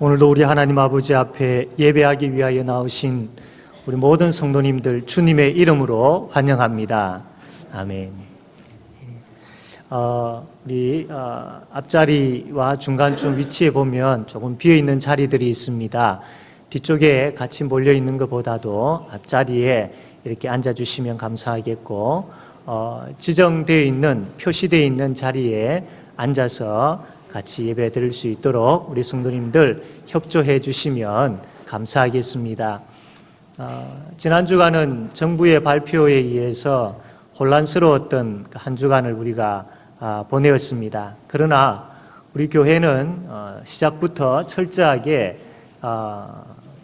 오늘도 우리 하나님 아버지 앞에 예배하기 위하여 나오신 우리 모든 성도님들 주님의 이름으로 환영합니다. 아멘. 우리 앞자리와 중간쯤 위치에 보면 조금 비어있는 자리들이 있습니다. 뒤쪽에 같이 몰려있는 것보다도 앞자리에 이렇게 앉아주시면 감사하겠고, 지정되어 있는, 표시되어 있는 자리에 앉아서 같이 예배 드릴 수 있도록 우리 성도님들 협조해 주시면 감사하겠습니다. 지난 주간은 정부의 발표에 의해서 혼란스러웠던 한 주간을 우리가 보내었습니다. 그러나 우리 교회는 시작부터 철저하게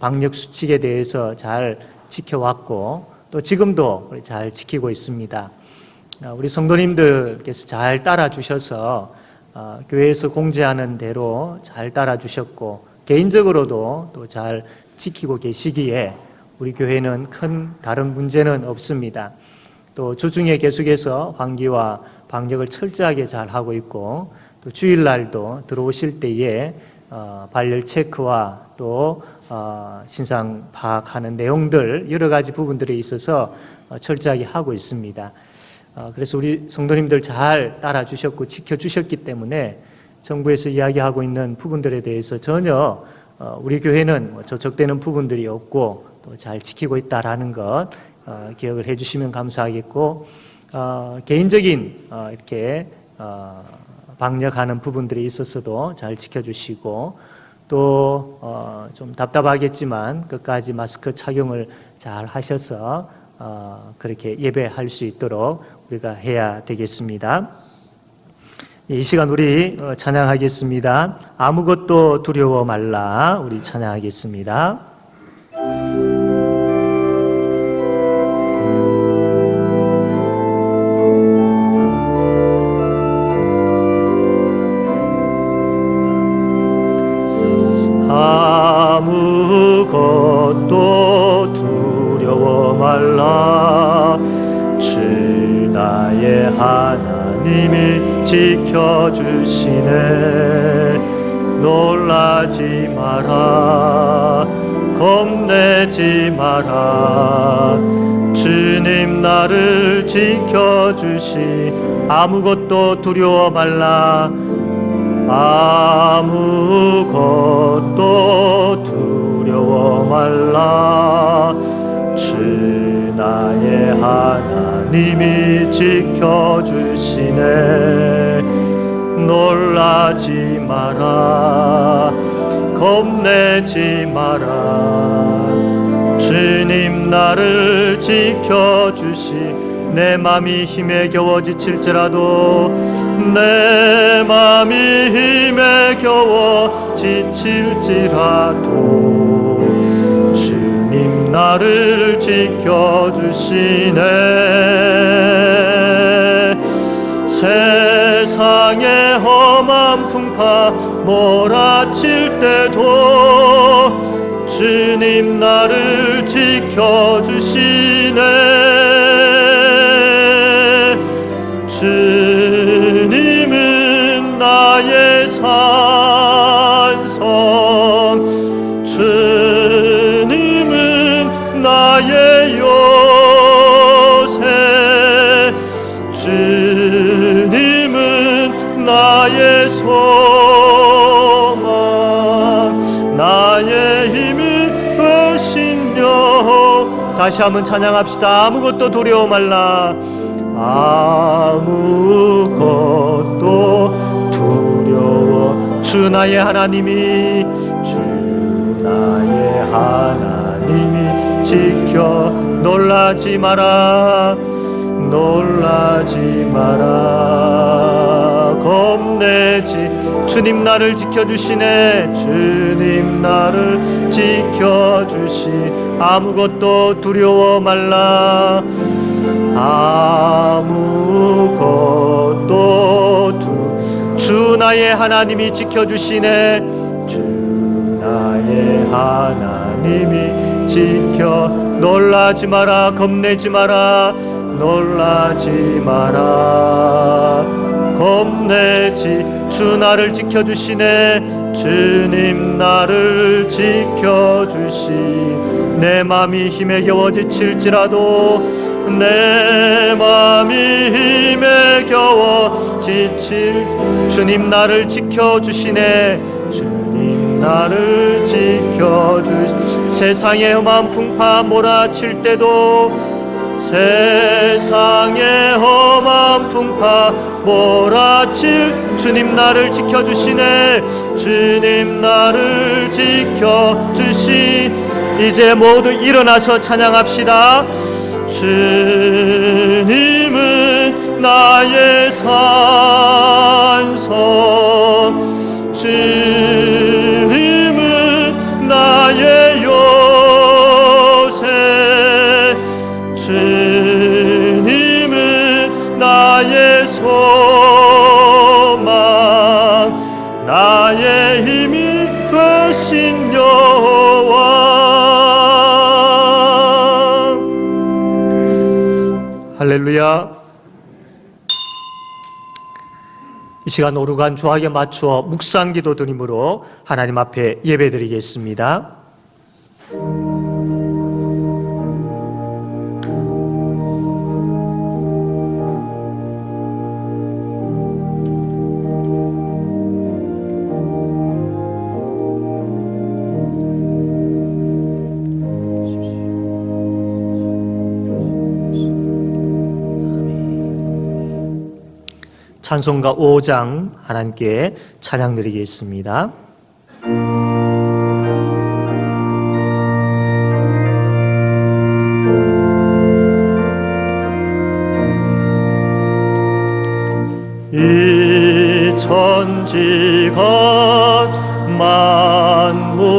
방역 수칙에 대해서 잘 지켜왔고 또 지금도 잘 지키고 있습니다. 우리 성도님들께서 잘 따라주셔서 교회에서 공지하는 대로 잘 따라주셨고 개인적으로도 또 잘 지키고 계시기에 우리 교회는 큰 다른 문제는 없습니다. 또 주중에 계속해서 환기와 방역을 철저하게 잘 하고 있고 또 주일날도 들어오실 때에 발열 체크와 또 신상 파악하는 내용들 여러 가지 부분들에 있어서 철저하게 하고 있습니다. 그래서 우리 성도님들 잘 따라주셨고 지켜주셨기 때문에 정부에서 이야기하고 있는 부분들에 대해서 전혀 우리 교회는 저촉되는 부분들이 없고 또 잘 지키고 있다라는 것 기억을 해주시면 감사하겠고, 개인적인 이렇게 방역하는 부분들이 있었어도 잘 지켜주시고 또 좀 답답하겠지만 끝까지 마스크 착용을 잘 하셔서 그렇게 예배할 수 있도록 우리가 해야 되겠습니다. 이 시간 우리 찬양하겠습니다. 아무것도 두려워 말라. 우리 찬양하겠습니다. 아무것도 두려워 말라. 주 나의 하나님이 지켜주시네. 놀라지 마라. 겁내지 마라. 주님 나를 지켜주시. 아무것도 두려워 말라. 아무것도 두려워 말라. 주 나의 하나님이 지켜주시네. 놀라지 마라. 겁내지 마라. 주님 나를 지켜주시. 내 맘이 힘에 겨워 지칠지라도 내 맘이 힘에 겨워 지칠지라도 주님 나를 지켜주시네. 세상의 험한 풍파 몰아칠 때도 주님 나를 지켜주시네. 주님은 나의 산성, 주님은 나의 요새, 주님은 나의 소망, 나의 힘이 되시며. 다시 한번 찬양합시다. 아무것도 두려워 말라. 아무것도 두려워. 주 나의 하나님이, 주 나의 하나님이 지켜. 놀라지 마라. 놀라지 마라. 겁내지. 주님 나를 지켜주시네. 주님 나를 지켜주시. 아무것도 두려워 말라. 아무것도 주 나의 하나님이 지켜주시네. 주 나의 하나님이 지켜. 놀라지 마라. 겁내지 마라. 놀라지 마라. 겁내지. 주 나를 지켜주시네. 주님 나를 지켜주시. 내 맘이 힘에 겨워 지칠지라도, 내 맘이 힘에 겨워 지칠, 주님 나를 지켜주시네. 주님 나를 지켜주시. 세상의 험한 풍파 몰아칠 때도, 세상의 험한 풍파 몰아칠, 주님 나를 지켜주시네. 주님 나를 지켜주시. 이제 모두 일어나서 찬양합시다. 주님은 나의 산성, 주님은 나의 요새, 주님은 나의 소망, 나의 힘이 되신 여호와. 할렐루야. 이 시간 오르간 조학에 맞추어 묵상기도 드림으로 하나님 앞에 예배드리겠습니다. 찬송가 5장 하나님께 찬양 드리겠습니다. 이 천지가 만물들아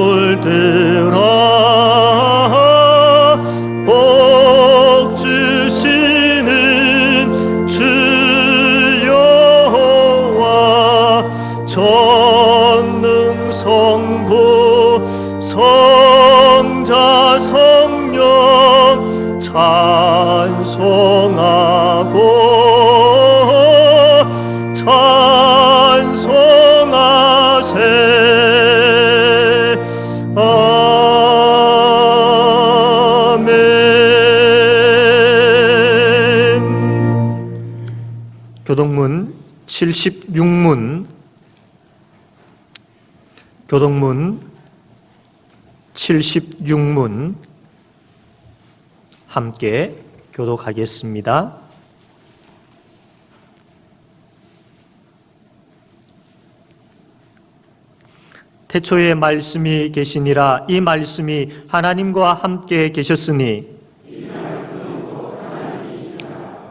복 주시는 주 여호와, 전능 성부 성자 성령 찬송하고 찬송하세. 아멘. 교동문 76문, 교동문 76문 함께 교독하겠습니다. 태초에 말씀이 계시니라. 이 말씀이 하나님과 함께 계셨으니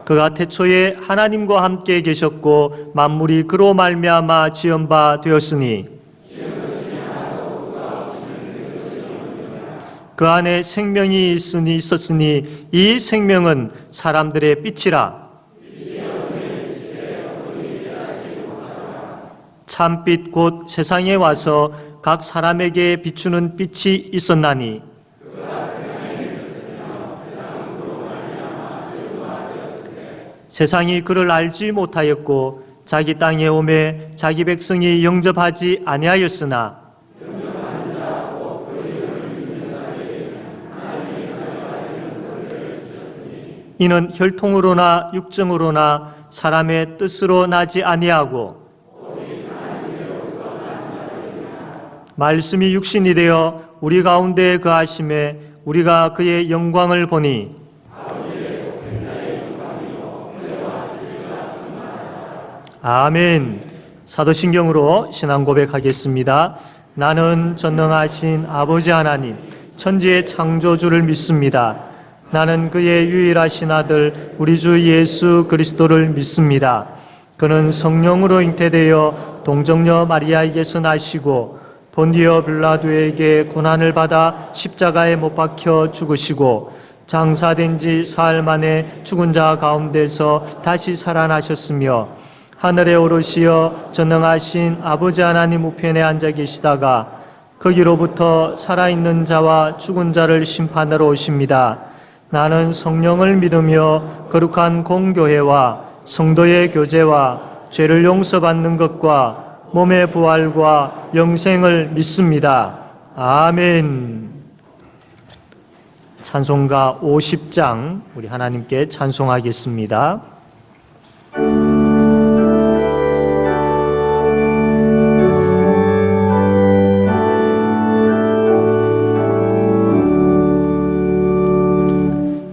그가 태초에 하나님과 함께 계셨고 만물이 그로 말미암아 지은 바 되었으니 그 안에 생명이 있었으니 이 생명은 사람들의 빛이라. 참빛 곧 세상에 와서 각 사람에게 비추는 빛이 있었나니 세상이 그를 알지 못하였고 자기 땅에 오매 자기 백성이 영접하지 아니하였으나 이는 혈통으로나 육정으로나 사람의 뜻으로 나지 아니하고 말씀이 육신이 되어 우리 가운데 거하심에 우리가 그의 영광을 보니 아멘. 사도신경으로 신앙 고백하겠습니다. 나는 전능하신 아버지 하나님 천지의 창조주를 믿습니다. 나는 그의 유일하신 아들 우리 주 예수 그리스도를 믿습니다. 그는 성령으로 잉태되어 동정녀 마리아에게서 나시고 본디오 빌라도에게 고난을 받아 십자가에 못 박혀 죽으시고 장사된 지 사흘 만에 죽은 자 가운데서 다시 살아나셨으며 하늘에 오르시어 전능하신 아버지 하나님 우편에 앉아 계시다가 거기로부터 살아있는 자와 죽은 자를 심판하러 오십니다. 나는 성령을 믿으며 거룩한 공교회와 성도의 교제와 죄를 용서받는 것과 몸의 부활과 영생을 믿습니다. 아멘. 찬송가 50장 우리 하나님께 찬송하겠습니다.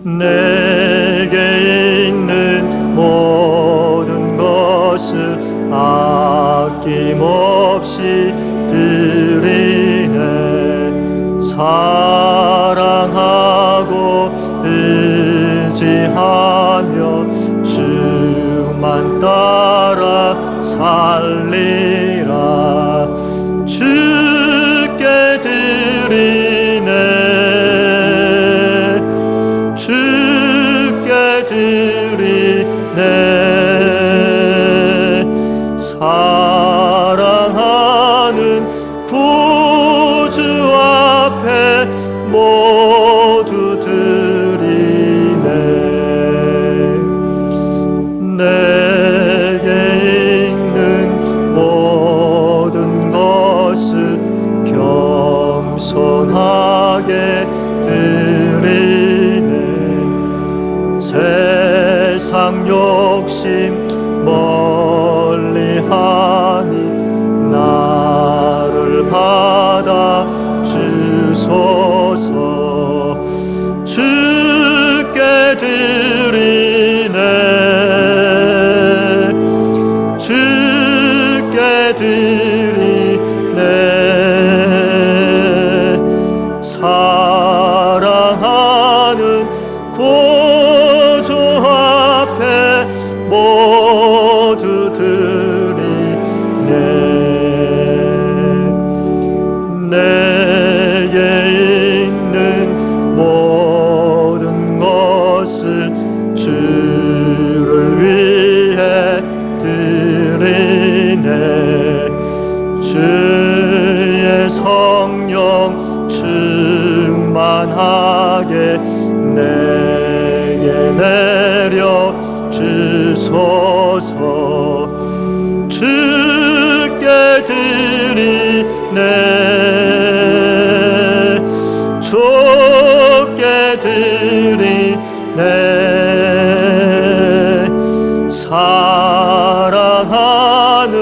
내게 있는 모든 것을 아낌없이 드리네. 사랑하고 의지하며 주만 따라 살리라. 주께 드리네. 주께 드리네. 사랑하는 구주 앞에 모두 드리네. 내게 있는 모든 것을 겸손하게 드리네. 세상 욕심 멀리하니 나를 받아 주소서. 주께 드리네. 주께 드리네. 사랑하는 구주 앞에 모두 드리네. 내게 있는 모든 것을 주를 위해 드리네. 주의 성령 충만하게 내게 내려 주소서. 주께 드리네. 주께 드리네. 사랑하는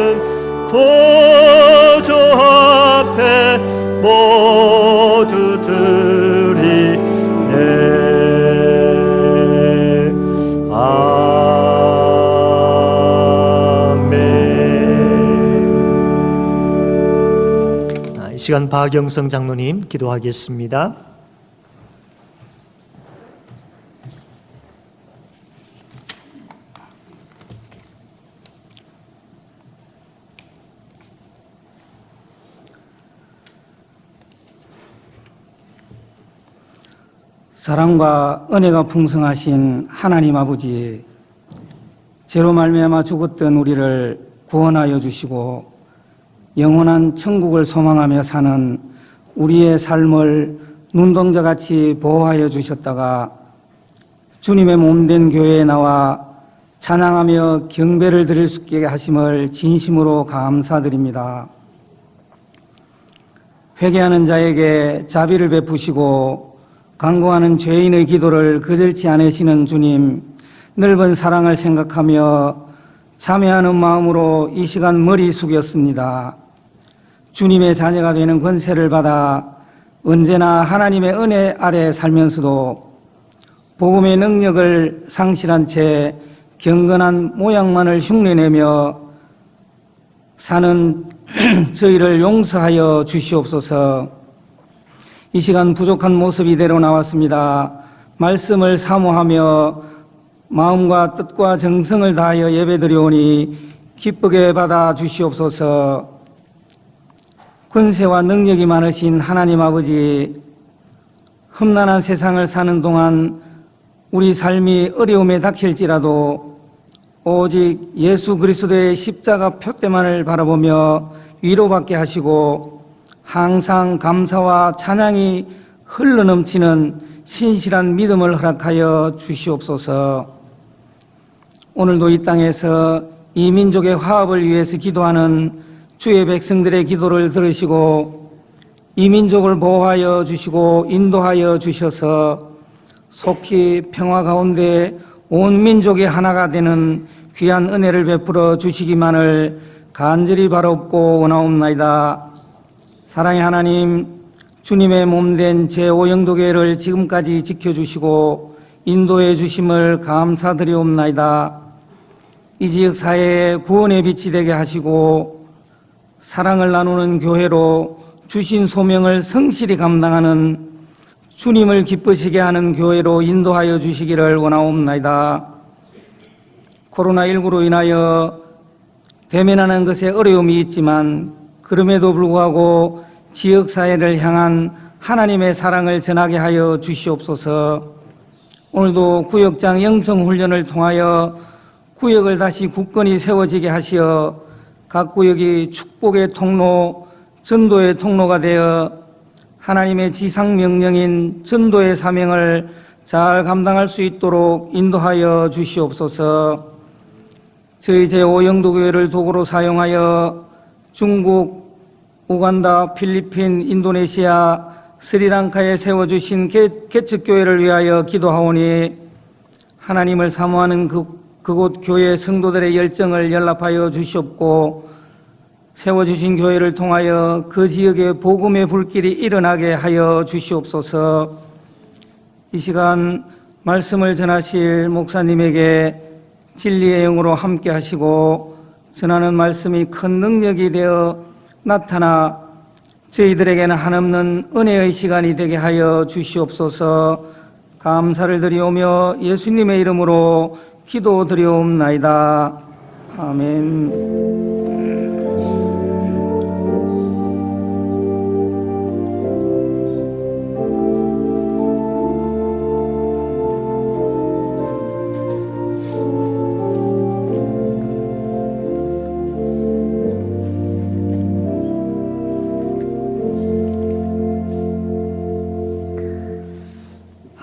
구주 앞에 모두 드리네. 이 시간 박영성 장로님 기도하겠습니다. 사랑과 은혜가 풍성하신 하나님 아버지, 죄로 말미암아 죽었던 우리를 구원하여 주시고 영원한 천국을 소망하며 사는 우리의 삶을 눈동자같이 보호하여 주셨다가 주님의 몸된 교회에 나와 찬양하며 경배를 드릴 수 있게 하심을 진심으로 감사드립니다. 회개하는 자에게 자비를 베푸시고 간구하는 죄인의 기도를 거절치 않으시는 주님, 넓은 사랑을 생각하며 참회하는 마음으로 이 시간 머리 숙였습니다. 주님의 자녀가 되는 권세를 받아 언제나 하나님의 은혜 아래 살면서도 복음의 능력을 상실한 채 경건한 모양만을 흉내내며 사는 저희를 용서하여 주시옵소서. 이 시간 부족한 모습 이대로 나왔습니다. 말씀을 사모하며 마음과 뜻과 정성을 다하여 예배드리오니 기쁘게 받아 주시옵소서. 권세와 능력이 많으신 하나님 아버지, 험난한 세상을 사는 동안 우리 삶이 어려움에 닥칠지라도 오직 예수 그리스도의 십자가 표대만을 바라보며 위로받게 하시고 항상 감사와 찬양이 흘러넘치는 신실한 믿음을 허락하여 주시옵소서. 오늘도 이 땅에서 이 민족의 화합을 위해서 기도하는 주의 백성들의 기도를 들으시고 이 민족을 보호하여 주시고 인도하여 주셔서 속히 평화 가운데 온 민족이 하나가 되는 귀한 은혜를 베풀어 주시기만을 간절히 바라옵고 원하옵나이다. 사랑의 하나님, 주님의 몸된 제5영도교회를 지금까지 지켜주시고 인도해 주심을 감사드리옵나이다. 이 지역 사회에 구원의 빛이 되게 하시고 사랑을 나누는 교회로 주신 소명을 성실히 감당하는 주님을 기쁘시게 하는 교회로 인도하여 주시기를 원하옵나이다. 코로나19로 인하여 대면하는 것에 어려움이 있지만 그럼에도 불구하고 지역사회를 향한 하나님의 사랑을 전하게 하여 주시옵소서. 오늘도 구역장 영성훈련을 통하여 구역을 다시 굳건히 세워지게 하시어 각 구역이 축복의 통로, 전도의 통로가 되어 하나님의 지상명령인 전도의 사명을 잘 감당할 수 있도록 인도하여 주시옵소서. 저희 제5영도교회를 도구로 사용하여 중국, 우간다, 필리핀, 인도네시아, 스리랑카에 세워주신 개척교회를 위하여 기도하오니 하나님을 사모하는 그곳 교회 성도들의 열정을 연락하여 주시옵고 세워주신 교회를 통하여 그 지역에 복음의 불길이 일어나게 하여 주시옵소서. 이 시간 말씀을 전하실 목사님에게 진리의 영으로 함께 하시고 전하는 말씀이 큰 능력이 되어 나타나 저희들에게는 한없는 은혜의 시간이 되게 하여 주시옵소서. 감사를 드리오며 예수님의 이름으로 기도드리옵나이다. 아멘.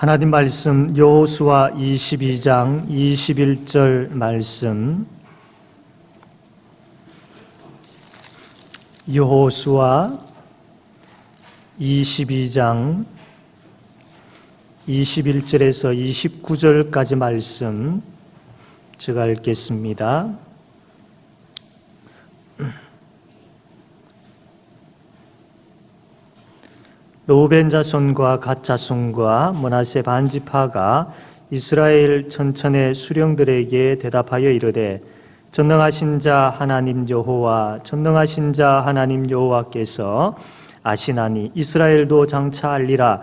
하나님 말씀 여호수아 22장 21절 말씀. 여호수아 22장 21절에서 29절까지 말씀 제가 읽겠습니다. 르우벤 자손과 갓 자손과 므낫세 반지파가 이스라엘 천천의 수령들에게 대답하여 이르되 전능하신 자 하나님 여호와 전능하신 자 하나님 여호와께서 아시나니 이스라엘도 장차 알리라.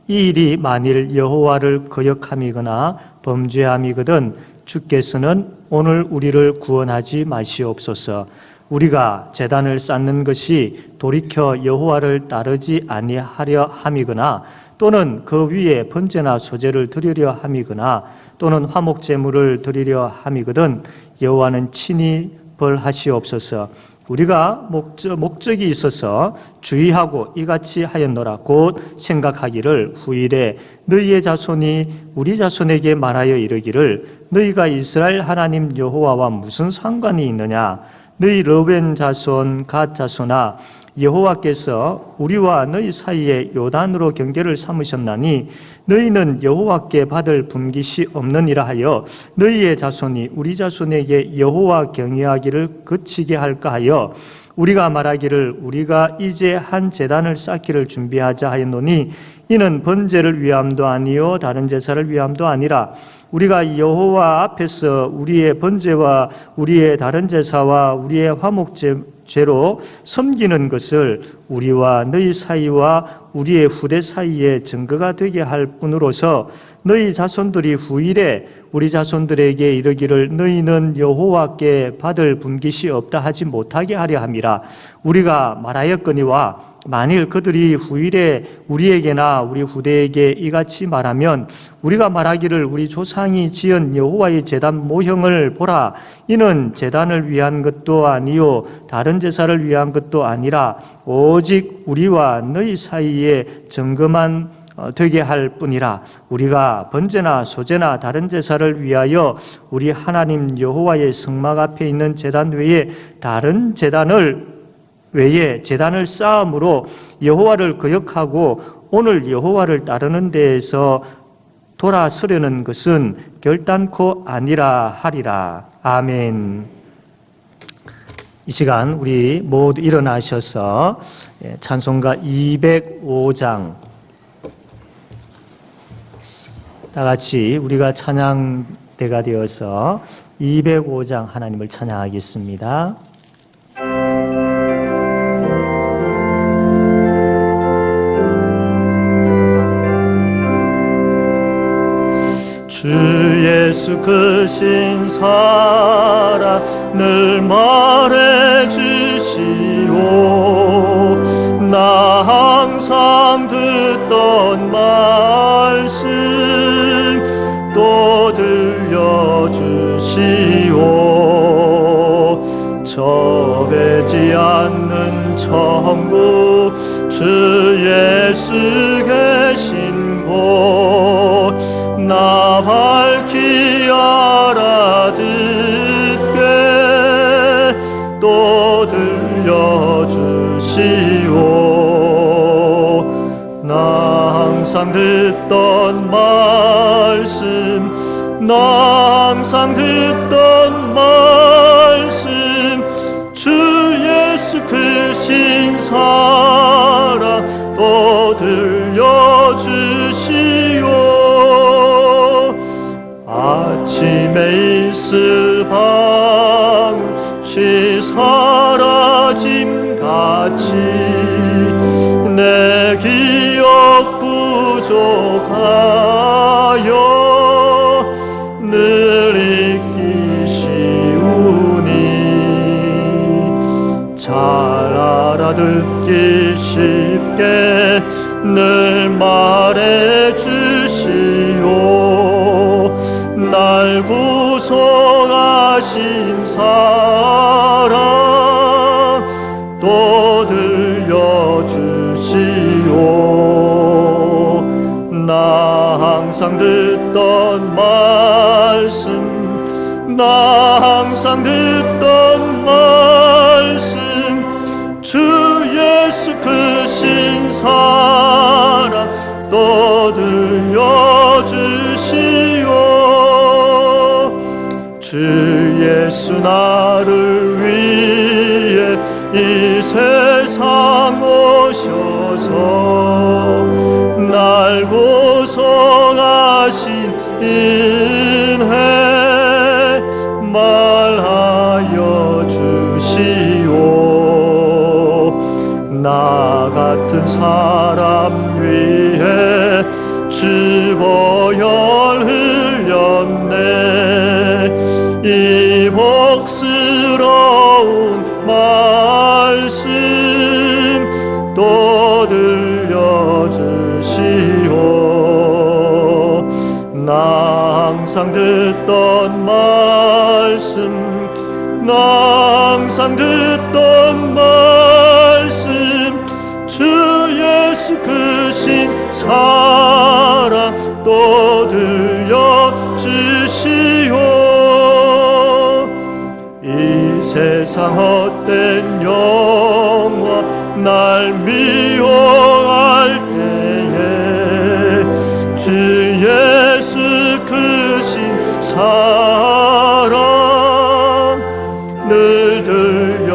이 일이 만일 여호와를 거역함이거나 범죄함이거든 주께서는 오늘 우리를 구원하지 마시옵소서. 우리가 제단을 쌓는 것이 돌이켜 여호와를 따르지 아니하려 함이거나 또는 그 위에 번제나 소제를 드리려 함이거나 또는 화목 제물을 드리려 함이거든 여호와는 친히 벌하시옵소서. 우리가 목적이 있어서 주의하고 이같이 하였노라. 곧 생각하기를 후일에 너희의 자손이 우리 자손에게 말하여 이르기를 너희가 이스라엘 하나님 여호와와 무슨 상관이 있느냐. 너희 르우벤 자손 갓 자손아 여호와께서 우리와 너희 사이에 요단으로 경계를 삼으셨나니 너희는 여호와께 받을 분깃이 없느니라 하여 너희의 자손이 우리 자손에게 여호와 경외하기를 그치게 할까 하여 우리가 말하기를 우리가 이제 한 제단을 쌓기를 준비하자 하였노니 이는 번제를 위함도 아니요 다른 제사를 위함도 아니라 우리가 여호와 앞에서 우리의 번제와 우리의 다른 제사와 우리의 화목제로 섬기는 것을 우리와 너희 사이와 우리의 후대 사이에 증거가 되게 할 뿐으로서 너희 자손들이 후일에 우리 자손들에게 이르기를 너희는 여호와께 받을 분깃이 없다 하지 못하게 하려 함이라. 우리가 말하였거니와 만일 그들이 후일에 우리에게나 우리 후대에게 이같이 말하면 우리가 말하기를 우리 조상이 지은 여호와의 제단 모형을 보라. 이는 제단을 위한 것도 아니요 다른 제사를 위한 것도 아니라 오직 우리와 너희 사이에 되게 할 뿐이라 우리가 번제나 소제나 다른 제사를 위하여 우리 하나님 여호와의 성막 앞에 있는 제단 외에 다른 제단을 쌓음으로 여호와를 거역하고 오늘 여호와를 따르는 데에서 돌아서려는 것은 결단코 아니라 하리라. 아멘. 이 시간 우리 모두 일어나셔서 찬송가 205장 다 같이 우리가 찬양대가 되어서 205장 하나님을 찬양하겠습니다. 주 예수 그 신사랑을 말해 주시오. 나 항상 듣던 말씀 또 들려주시오. 저배지 않는 천국 주 예수 계신 곳 나 밝히 알아듣게 또 들려주시오. 나 항상 듣던 말씀 나 항상 듣던 말씀 주 예수 크신 사랑 또 들려주시오. 아침에 있을 방울이 사라짐같이 내 기억 부족하여 늘 잊기 쉬우니 잘 알아듣기 쉽게 늘 말해 주시오. 날 구속하신 사랑 또 들려주시오. 나 항상 듣던 말씀 나 항상 듣던 말씀 주 예수 크신 사랑 또 들려주시오. 주 예수 나를 위해 이 세상 오셔서 날 구속하신 은혜 말하여 주시오. 나 같은 사람 위해 주 보혈 흘렸네. 이 복스러운 말씀 또 들려주시오. 나 항상 듣던 말씀 나 항상 듣던 말씀 주 예수 크신 사랑 또 들려주시오. 이 세상 헛된 영화 날 미워할 때에 주 예수 크신 사랑 늘 들려주시오.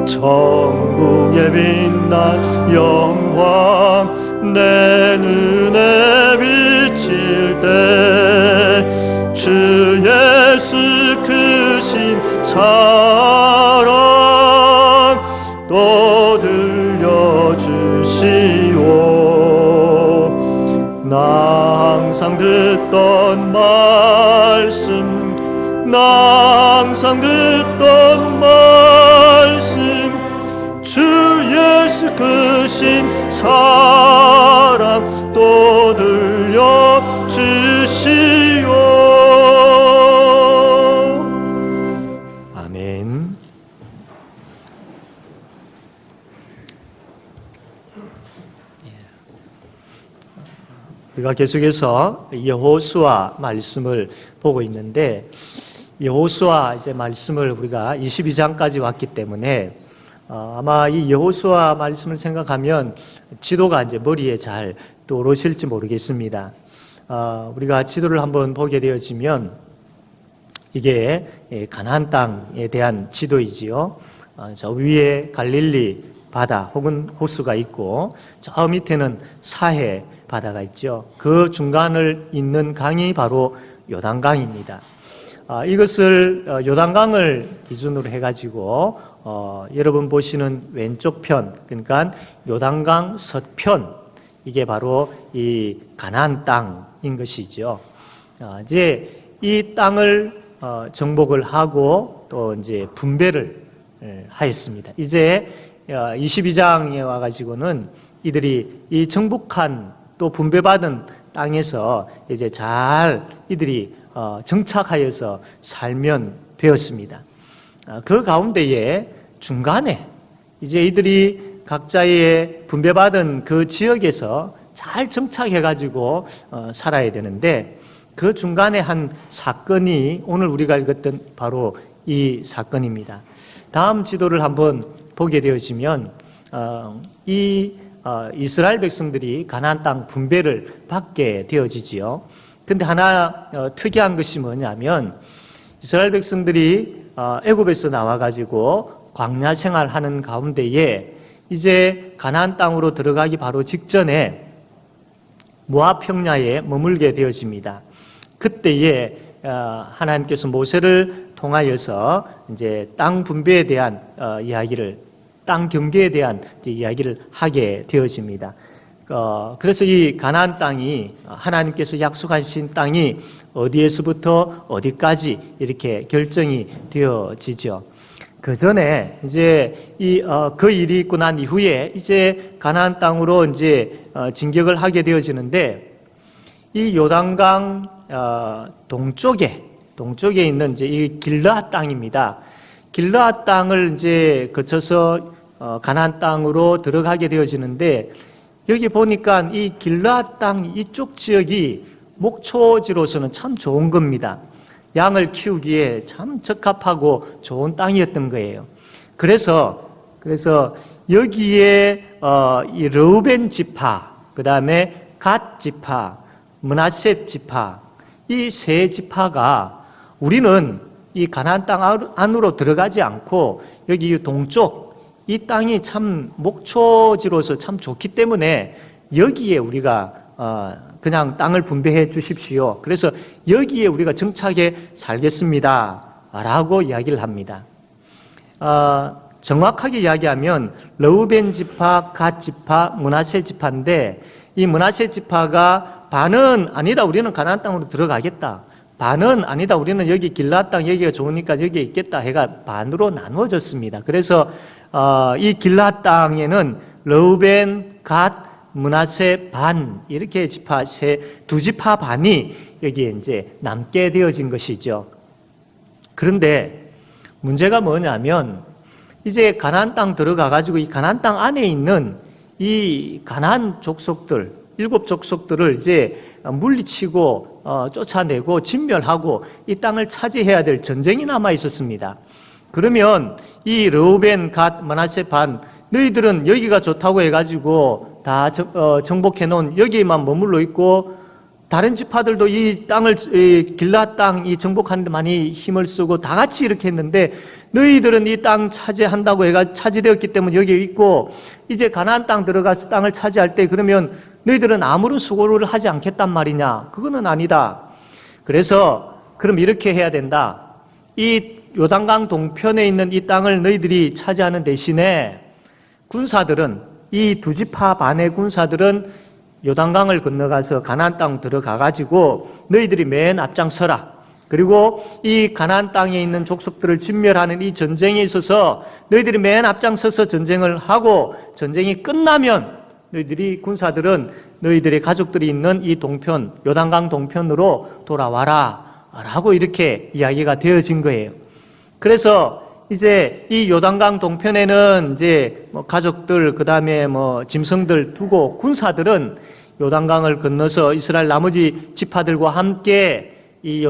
천국의 빛난 영광 내 눈에 비칠 때 주 예수 크신 사랑 또 들려주시오. 나 항상 듣던 말씀 나 항상 듣던 말씀 주 예수 크신 사랑 또 들려주시오. 아멘. 우리가 계속해서 여호수아 말씀을 보고 있는데, 여호수아 이제 말씀을 우리가 22장까지 왔기 때문에 아마 이 여호수아 말씀을 생각하면 지도가 이제 머리에 잘 떠오르실지 모르겠습니다. 우리가 지도를 한번 보게 되어지면 이게 가나안 땅에 대한 지도이지요. 저 위에 갈릴리 바다 혹은 호수가 있고, 저 밑에는 사해 바다가 있죠. 그 중간을 잇는 강이 바로 요단강입니다. 이것을 요단강을 기준으로 해가지고 여러분 보시는 왼쪽 편, 그러니까 요단강 서편, 이게 바로 이 가나안 땅인 것이죠. 이제 이 땅을 정복을 하고 또 이제 분배를 하였습니다. 이제 22장에 와가지고는 이들이 이 정복한 또 분배받은 땅에서 이제 잘 이들이 정착하여서 살면 되었습니다. 그 가운데에 중간에 이제 이들이 각자의 분배받은 그 지역에서 잘 정착해가지고 살아야 되는데, 그 중간에 한 사건이 오늘 우리가 읽었던 바로 이 사건입니다. 다음 지도를 한번 보게 되어지면 이스라엘 백성들이 가나안 땅 분배를 받게 되어지지요. 근데 하나 특이한 것이 뭐냐면, 이스라엘 백성들이 애굽에서 나와가지고 광야 생활하는 가운데에 이제 가나안 땅으로 들어가기 바로 직전에 모압 평야에 머물게 되어집니다. 그때에 하나님께서 모세를 통하여서 이제 땅 분배에 대한 땅 경계에 대한 이야기를 하게 되어집니다. 그래서 이 가나안 땅이, 하나님께서 약속하신 땅이 어디에서부터 어디까지 이렇게 결정이 되어지죠. 그 전에 이제 그 일이 있고 난 이후에 이제 가나안 땅으로 이제 진격을 하게 되어지는데, 이 요단강 동쪽에 있는 이제 이 길르앗 땅입니다. 길르앗 땅을 이제 거쳐서 가나안 땅으로 들어가게 되어지는데, 여기 보니까 이 길르앗 땅 이쪽 지역이 목초지로서는 참 좋은 겁니다. 양을 키우기에 참 적합하고 좋은 땅이었던 거예요. 그래서 여기에 이 르우벤 지파, 그 다음에 갓 지파, 므낫세 지파, 이 세 지파가 우리는 이 가나안 땅 안으로 들어가지 않고 여기 동쪽 이 땅이 참 목초지로서 참 좋기 때문에 여기에 우리가 그냥 땅을 분배해 주십시오. 그래서 여기에 우리가 정착해 살겠습니다 라고 이야기를 합니다. 정확하게 이야기하면 르우벤 지파, 갓 지파, 므낫세 지파인데, 이 므낫세 지파가 반은 아니다, 우리는 가나안 땅으로 들어가겠다, 반은 아니다, 우리는 여기 길르앗 땅 여기가 좋으니까 여기에 있겠다 해가 반으로 나누어졌습니다. 그래서 이 길르앗 땅에는 르우벤, 갓, 므낫세 반, 이렇게 지파 두 지파 반이 여기에 이제 남게 되어진 것이죠. 그런데 문제가 뭐냐면, 이제 가나안 땅 들어가 가지고 이 가나안 땅 안에 있는 이 가나안 족속들, 7 족속들을 이제 물리치고 쫓아내고 진멸하고 이 땅을 차지해야 될 전쟁이 남아 있었습니다. 그러면 이 르우벤, 갓, 므낫세 반, 너희들은 여기가 좋다고 해가지고 다 정복해 놓은 여기에만 머물러 있고, 다른 지파들도 이 땅을, 길르앗 땅 이 정복하는 데 많이 힘을 쓰고 다 같이 이렇게 했는데, 너희들은 이 땅 차지한다고 해가 차지되었기 때문에 여기에 있고, 이제 가나안 땅 들어가서 땅을 차지할 때 그러면 너희들은 아무런 수고를 하지 않겠단 말이냐? 그거는 아니다. 그래서 그럼 이렇게 해야 된다. 이 요단강 동편에 있는 이 땅을 너희들이 차지하는 대신에 군사들은, 이 두 지파 반의 군사들은 요단강을 건너가서 가나안 땅 들어가가지고 너희들이 맨 앞장서라. 그리고 이 가나안 땅에 있는 족속들을 진멸하는 이 전쟁에 있어서 너희들이 맨 앞장서서 전쟁을 하고, 전쟁이 끝나면 너희들이, 군사들은 너희들의 가족들이 있는 이 동편, 요단강 동편으로 돌아와라 라고 이렇게 이야기가 되어진 거예요. 그래서 이제 이 요단강 동편에는 이제 뭐 가족들, 그 다음에 뭐 짐승들 두고 군사들은 요단강을 건너서 이스라엘 나머지 지파들과 함께 이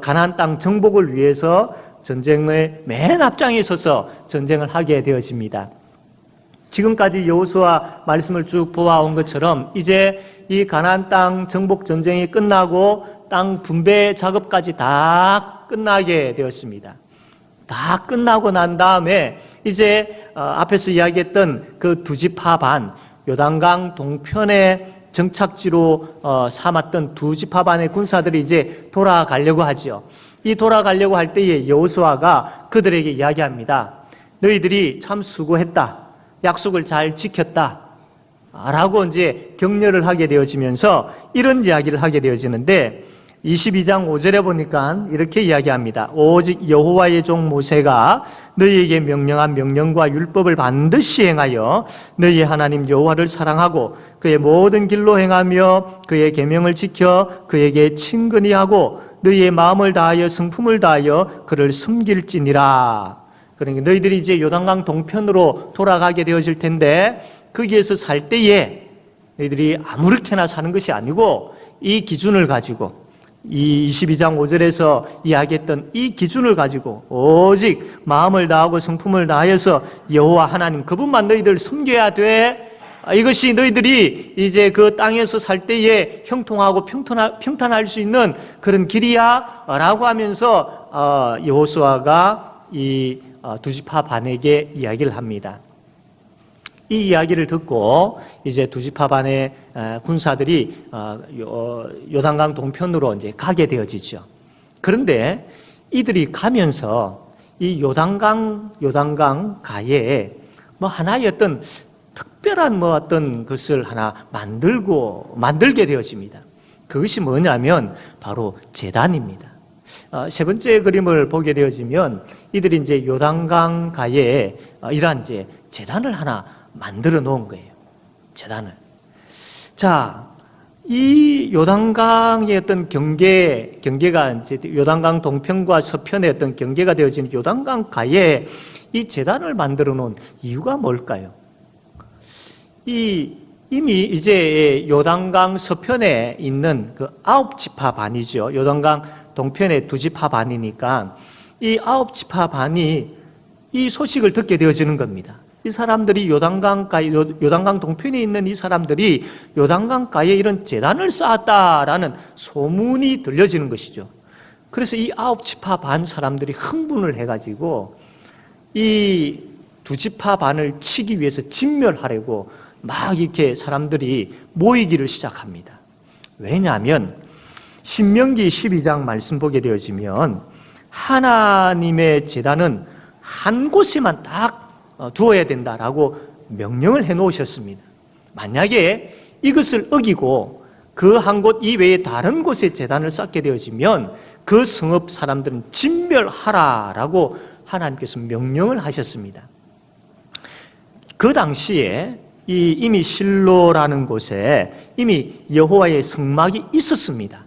가나안 땅 정복을 위해서 전쟁의 맨 앞장에 서서 전쟁을 하게 되어집니다. 지금까지 여호수아 말씀을 쭉 보아온 것처럼 이제 이 가나안 땅 정복 전쟁이 끝나고 땅 분배 작업까지 다 끝나게 되었습니다. 다 끝나고 난 다음에 이제 앞에서 이야기했던 그 두 지파 반, 요단강 동편의 정착지로 삼았던 두 지파 반의 군사들이 이제 돌아가려고 하죠. 이 돌아가려고 할 때에 여호수아가 그들에게 이야기합니다. 너희들이 참 수고했다. 약속을 잘 지켰다. 라고 이제 격려를 하게 되어지면서 이런 이야기를 하게 되어지는데 22장 5절에 보니까 이렇게 이야기합니다. 오직 여호와의 종 모세가 너희에게 명령한 명령과 율법을 반드시 행하여 너희 하나님 여호와를 사랑하고 그의 모든 길로 행하며 그의 계명을 지켜 그에게 친근히 하고 너희의 마음을 다하여 성품을 다하여 그를 섬길지니라. 그러니까 너희들이 이제 요단강 동편으로 돌아가게 되어질 텐데 거기에서 살 때에 너희들이 아무렇게나 사는 것이 아니고 이 기준을 가지고 이 22장 5절에서 이야기했던 이 기준을 가지고 오직 마음을 다하고 성품을 다하여서 여호와 하나님 그분만 너희들 섬겨야 돼. 이것이 너희들이 이제 그 땅에서 살 때에 형통하고 평탄할 수 있는 그런 길이야 라고 하면서 여호수아가 이 두 지파 반에게 이야기를 합니다. 이 이야기를 듣고 이제 두 지파 반의 군사들이 요단강 동편으로 이제 가게 되어지죠. 그런데 이들이 가면서 이 요단강 가에 뭐 하나의 어떤 특별한 뭐 어떤 것을 하나 만들게 되어집니다. 그것이 뭐냐면 바로 제단입니다. 세 번째 그림을 보게 되어지면 이들이 이제 요단강 가에 이러한 이제 제단을 하나 만들어 놓은 거예요. 제단을. 자, 이 요단강의 어떤 경계가 이제 요단강 동편과 서편의 어떤 경계가 되어진 요단강 가에 이 제단을 만들어 놓은 이유가 뭘까요? 이미 이제 요단강 서편에 있는 그 9지파 반이죠. 요단강 동편에 2지파 반이니까 이 9지파 반이 이 소식을 듣게 되어지는 겁니다. 이 사람들이 요단강 동편에 있는 이 사람들이 요단강가에 이런 제단을 쌓았다라는 소문이 들려지는 것이죠. 그래서 이 9지파 반 사람들이 흥분을 해가지고 이 2지파 반을 치기 위해서 진멸하려고 막 이렇게 사람들이 모이기를 시작합니다. 왜냐하면 신명기 12장 말씀 보게 되어지면 하나님의 제단은 한 곳에만 딱 두어야 된다라고 명령을 해놓으셨습니다. 만약에 이것을 어기고 그 한 곳 이외에 다른 곳에 제단을 쌓게 되어지면 그 성읍 사람들은 진멸하라라고 하나님께서 명령을 하셨습니다. 그 당시에 이미 실로라는 곳에 이미 여호와의 성막이 있었습니다.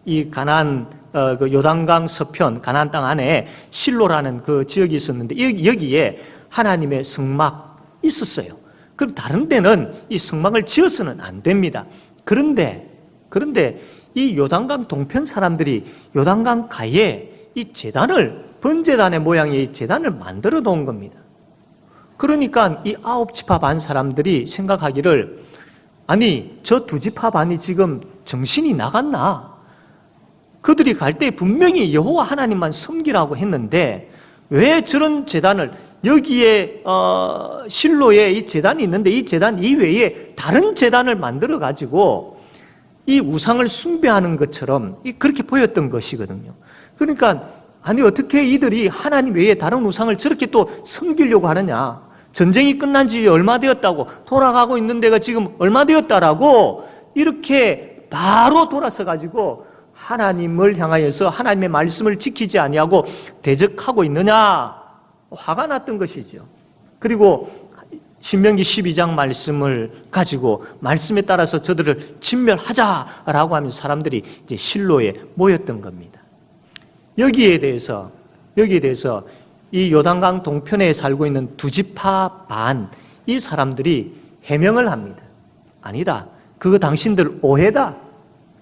이 가나안 그 요단강 서편 가나안 땅 안에 실로라는 그 지역이 있었는데 여기에 하나님의 성막 있었어요. 그럼 다른 데는 이 성막을 지어서는 안 됩니다. 그런데 이 요단강 동편 사람들이 요단강 가에 이 제단을 번제단의 모양의 이 제단을 만들어 놓은 겁니다. 그러니까 이 9지파 반 사람들이 생각하기를 아니 저 2지파 반이 지금 정신이 나갔나? 그들이 갈 때 분명히 여호와 하나님만 섬기라고 했는데 왜 저런 제단을 여기에 실로에 이 제단이 있는데 이 제단 이외에 다른 제단을 만들어 가지고 이 우상을 숭배하는 것처럼 그렇게 보였던 것이거든요. 그러니까 아니 어떻게 이들이 하나님 외에 다른 우상을 저렇게 또 섬기려고 하느냐? 전쟁이 끝난 지 얼마 되었다고, 돌아가고 있는 데가 지금 얼마 되었다라고 이렇게 바로 돌아서 가지고 하나님을 향하여서 하나님의 말씀을 지키지 아니하고 대적하고 있느냐? 화가 났던 것이죠. 그리고 신명기 12장 말씀을 가지고 말씀에 따라서 저들을 진멸하자라고 하면서 사람들이 이제 실로에 모였던 겁니다. 여기에 대해서 이 요단강 동편에 살고 있는 두 지파 반, 이 사람들이 해명을 합니다. 아니다. 그거 당신들 오해다.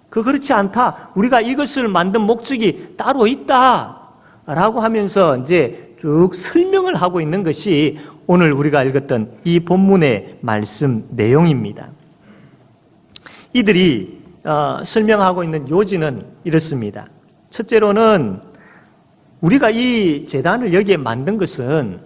그렇지 않다. 우리가 이것을 만든 목적이 따로 있다. 라고 하면서 이제 쭉 설명을 하고 있는 것이 오늘 우리가 읽었던 이 본문의 말씀 내용입니다. 이들이 설명하고 있는 요지는 이렇습니다. 첫째로는 우리가 이 제단을 여기에 만든 것은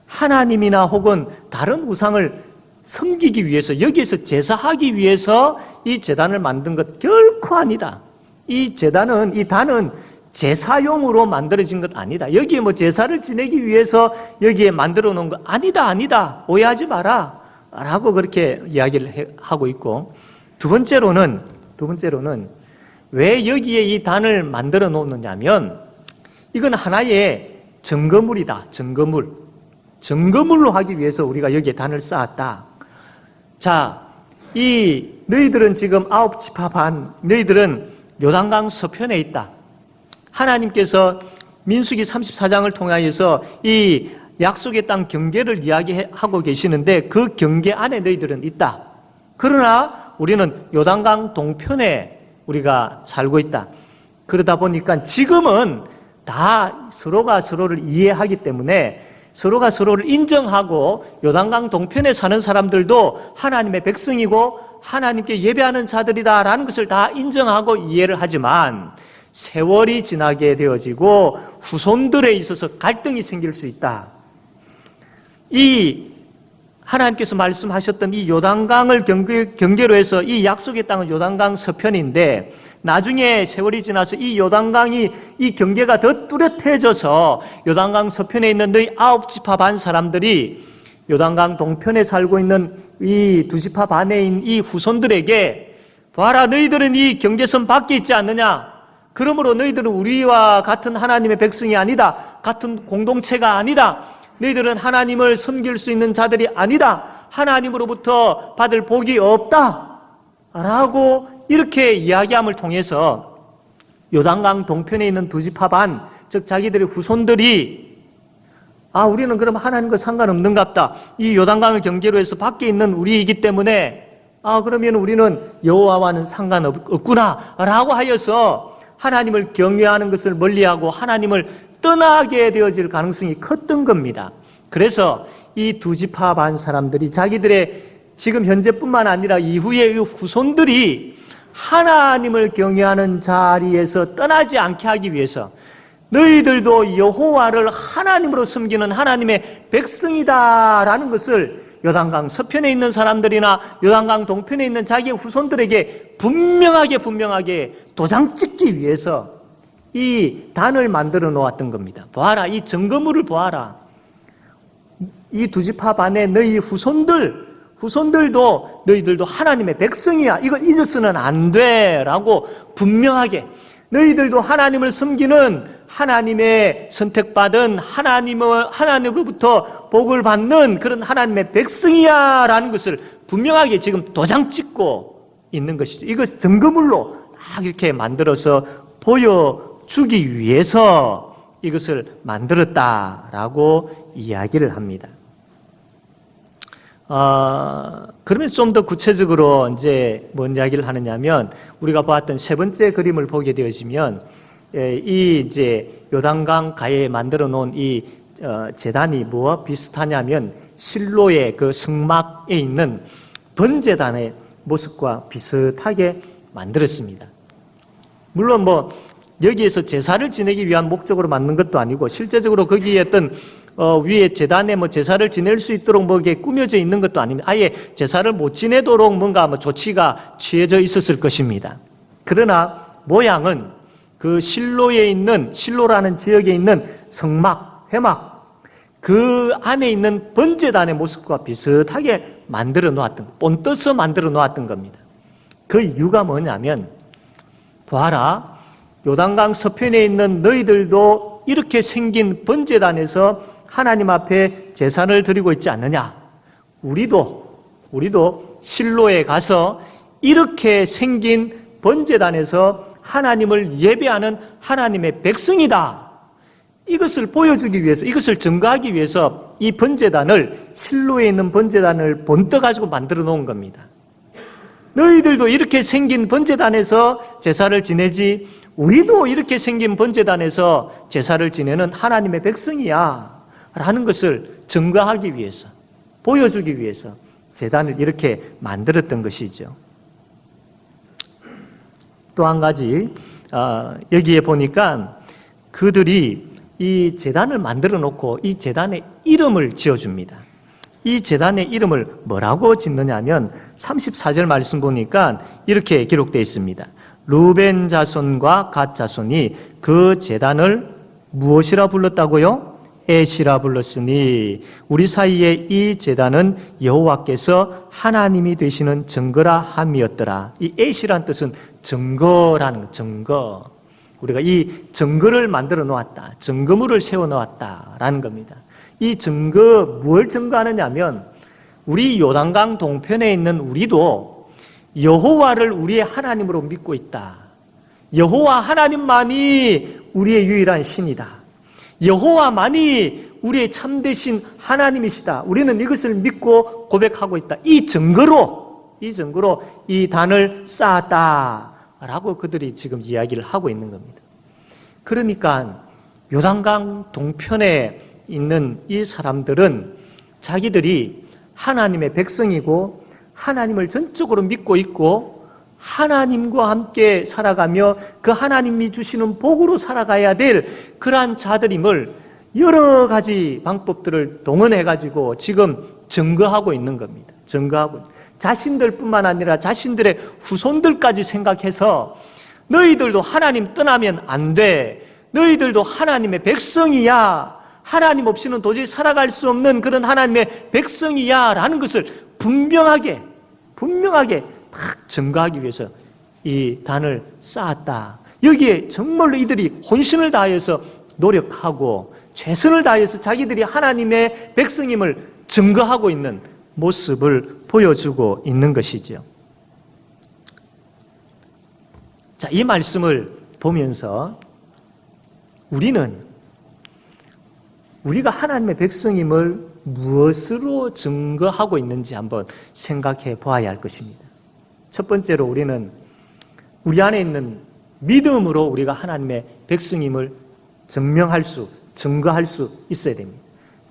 하나님이나 혹은 다른 우상을 섬기기 위해서, 여기에서 제사하기 위해서 이 제단을 만든 것 결코 아니다. 이 제단은, 이 단은 제사용으로 만들어진 것 아니다. 여기에 뭐 제사를 지내기 위해서 여기에 만들어 놓은 것 아니다. 오해하지 마라. 라고 그렇게 이야기를 하고 있고, 두 번째로는 왜 여기에 이 단을 만들어 놓느냐면 이건 하나의 증거물이다. 증거물로 하기 위해서 우리가 여기에 단을 쌓았다. 자, 너희들은 지금 9지파 반, 너희들은 요단강 서편에 있다. 하나님께서 민수기 34장을 통하여서 이 약속의 땅 경계를 이야기하고 계시는데 그 경계 안에 너희들은 있다. 그러나 우리는 요단강 동편에 우리가 살고 있다. 그러다 보니까 지금은 다 서로가 서로를 이해하기 때문에 서로가 서로를 인정하고 요단강 동편에 사는 사람들도 하나님의 백성이고 하나님께 예배하는 자들이다라는 것을 다 인정하고 이해를 하지만 세월이 지나게 되어지고 후손들에 있어서 갈등이 생길 수 있다. 이 하나님께서 말씀하셨던 이 요단강을 경계로 해서 이 약속의 땅은 요단강 서편인데 나중에 세월이 지나서 이 요단강이 이 경계가 더 뚜렷해져서 요단강 서편에 있는 너희 9지파 반 사람들이 요단강 동편에 살고 있는 이 2지파 반의 이 후손들에게 봐라, 너희들은 이 경계선 밖에 있지 않느냐? 그러므로 너희들은 우리와 같은 하나님의 백성이 아니다. 같은 공동체가 아니다. 너희들은 하나님을 섬길 수 있는 자들이 아니다. 하나님으로부터 받을 복이 없다. 라고 이렇게 이야기함을 통해서 요단강 동편에 있는 2지파 반, 즉 자기들의 후손들이 우리는 그럼 하나님과 상관없는갑다. 이 요단강을 경계로 해서 밖에 있는 우리이기 때문에 그러면 우리는 여호와와는 상관없구나 라고 하여서 하나님을 경외하는 것을 멀리하고 하나님을 떠나게 되어질 가능성이 컸던 겁니다. 그래서 이 2지파 반 사람들이 자기들의 지금 현재뿐만 아니라 이후의 후손들이 하나님을 경외하는 자리에서 떠나지 않게 하기 위해서 너희들도 여호와를 하나님으로 섬기는 하나님의 백성이다라는 것을 요단강 서편에 있는 사람들이나 요단강 동편에 있는 자기의 후손들에게 분명하게 도장 찍기 위해서 이 단을 만들어 놓았던 겁니다. 보아라, 이 증거물을 보아라. 이 2지파 반의 너희 후손들도 너희들도 하나님의 백성이야. 이걸 잊어서는 안 돼라고 분명하게, 너희들도 하나님을 섬기는 하나님의 선택받은 하나님으로부터 복을 받는 그런 하나님의 백성이야 라는 것을 분명하게 지금 도장 찍고 있는 것이죠. 이것 증거물로 딱 이렇게 만들어서 보여주기 위해서 이것을 만들었다라고 이야기를 합니다. 그러면 좀 더 구체적으로 이제 뭔 이야기를 하느냐면, 우리가 보았던 세 번째 그림을 보게 되어지면 이 이제 요단강 가에 만들어 놓은 이 제단이 뭐와 비슷하냐면 실로의 그 성막에 있는 번제단의 모습과 비슷하게 만들었습니다. 물론 뭐 여기에서 제사를 지내기 위한 목적으로 만든 것도 아니고 실제적으로 거기에 어떤 위에 제단에 뭐 제사를 지낼 수 있도록 뭐 이게 꾸며져 있는 것도 아닙니다. 아예 제사를 못 지내도록 뭔가 뭐 조치가 취해져 있었을 것입니다. 그러나 모양은 그 실로라는 지역에 있는 성막, 회막, 그 안에 있는 번제단의 모습과 비슷하게 만들어 놓았던, 본떠서 만들어 놓았던 겁니다. 그 이유가 뭐냐면, 보아라, 요단강 서편에 있는 너희들도 이렇게 생긴 번제단에서 하나님 앞에 제사를 드리고 있지 않느냐? 우리도 실로에 가서 이렇게 생긴 번제단에서 하나님을 예배하는 하나님의 백성이다. 이것을 보여주기 위해서, 이것을 증거하기 위해서 이 번제단을, 실로에 있는 번제단을 본떠 가지고 만들어 놓은 겁니다. 너희들도 이렇게 생긴 번제단에서 제사를 지내지, 우리도 이렇게 생긴 번제단에서 제사를 지내는 하나님의 백성이야 라는 것을 증거하기 위해서, 보여주기 위해서 제단을 이렇게 만들었던 것이죠. 또 한 가지, 여기에 보니까 그들이 이 제단을 만들어 놓고 이 제단의 이름을 지어줍니다. 이 제단의 이름을 뭐라고 짓느냐 하면 34절 말씀 보니까 이렇게 기록되어 있습니다. 루벤 자손과 갓 자손이 그 제단을 무엇이라 불렀다고요? 에시라 불렀으니 우리 사이에 이 제단은 여호와께서 하나님이 되시는 증거라 함이었더라. 이 에시라는 뜻은 증거라는 거, 증거. 우리가 이 증거를 만들어 놓았다, 증거물을 세워 놓았다라는 겁니다. 이 증거, 뭘 증거하느냐 하면 우리 요단강 동편에 있는 우리도 여호와를 우리의 하나님으로 믿고 있다. 여호와 하나님만이 우리의 유일한 신이다. 여호와만이 우리의 참되신 하나님이시다. 우리는 이것을 믿고 고백하고 있다. 이 증거로 이 단을 쌓았다라고 그들이 지금 이야기를 하고 있는 겁니다. 그러니까 요단강 동편에 있는 이 사람들은 자기들이 하나님의 백성이고 하나님을 전적으로 믿고 있고 하나님과 함께 살아가며 그 하나님이 주시는 복으로 살아가야 될 그러한 자들임을 여러 가지 방법들을 동원해가지고 지금 증거하고 있는 겁니다. 증거하고 자신들뿐만 아니라 자신들의 후손들까지 생각해서 너희들도 하나님 떠나면 안 돼. 너희들도 하나님의 백성이야. 하나님 없이는 도저히 살아갈 수 없는 그런 하나님의 백성이야 라는 것을 분명하게 딱 증거하기 위해서 이 단을 쌓았다. 여기에 정말로 이들이 혼신을 다해서 노력하고 최선을 다해서 자기들이 하나님의 백성임을 증거하고 있는 모습을 보여주고 있는 것이죠. 자, 이 말씀을 보면서 우리가 하나님의 백성임을 무엇으로 증거하고 있는지 한번 생각해 보아야 할 것입니다. 첫 번째로 우리는 우리 안에 있는 믿음으로 우리가 하나님의 백성임을 증거할 수 있어야 됩니다.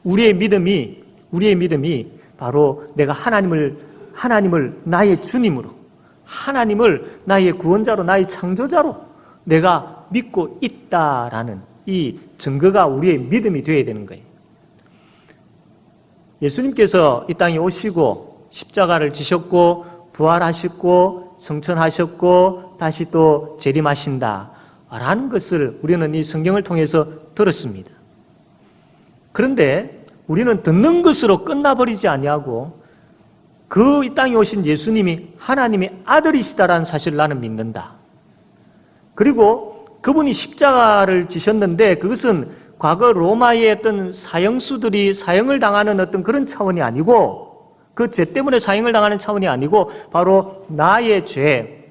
우리의 믿음이 바로 내가 하나님을 나의 주님으로, 하나님을 나의 구원자로, 나의 창조자로 내가 믿고 있다라는 이 증거가 우리의 믿음이 되어야 되는 거예요. 예수님께서 이 땅에 오시고 십자가를 지셨고 부활하셨고 성천하셨고 다시 또 재림하신다라는 것을 우리는 이 성경을 통해서 들었습니다. 그런데 우리는 듣는 것으로 끝나버리지 아니하고 그 이 땅에 오신 예수님이 하나님의 아들이시다라는 사실을 나는 믿는다. 그리고 그분이 십자가를 지셨는데 그것은 과거 로마의 어떤 사형수들이 사형을 당하는 어떤 그런 차원이 아니고 그 죄 때문에 사형을 당하는 차원이 아니고 바로 나의 죄,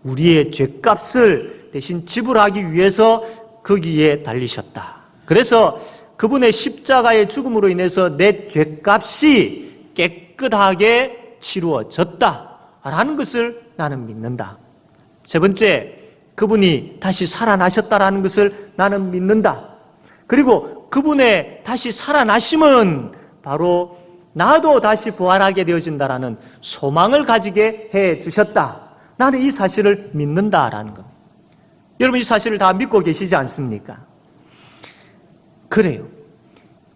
우리의 죄값을 대신 지불하기 위해서 거기에 달리셨다. 그래서 그분의 십자가의 죽음으로 인해서 내 죄값이 깨끗하게 치루어졌다라는 것을 나는 믿는다. 세 번째, 그분이 다시 살아나셨다라는 것을 나는 믿는다. 그리고 그분의 다시 살아나심은 바로 나도 다시 부활하게 되어진다라는 소망을 가지게 해 주셨다. 나는 이 사실을 믿는다라는 것. 여러분 이 사실을 다 믿고 계시지 않습니까? 그래요.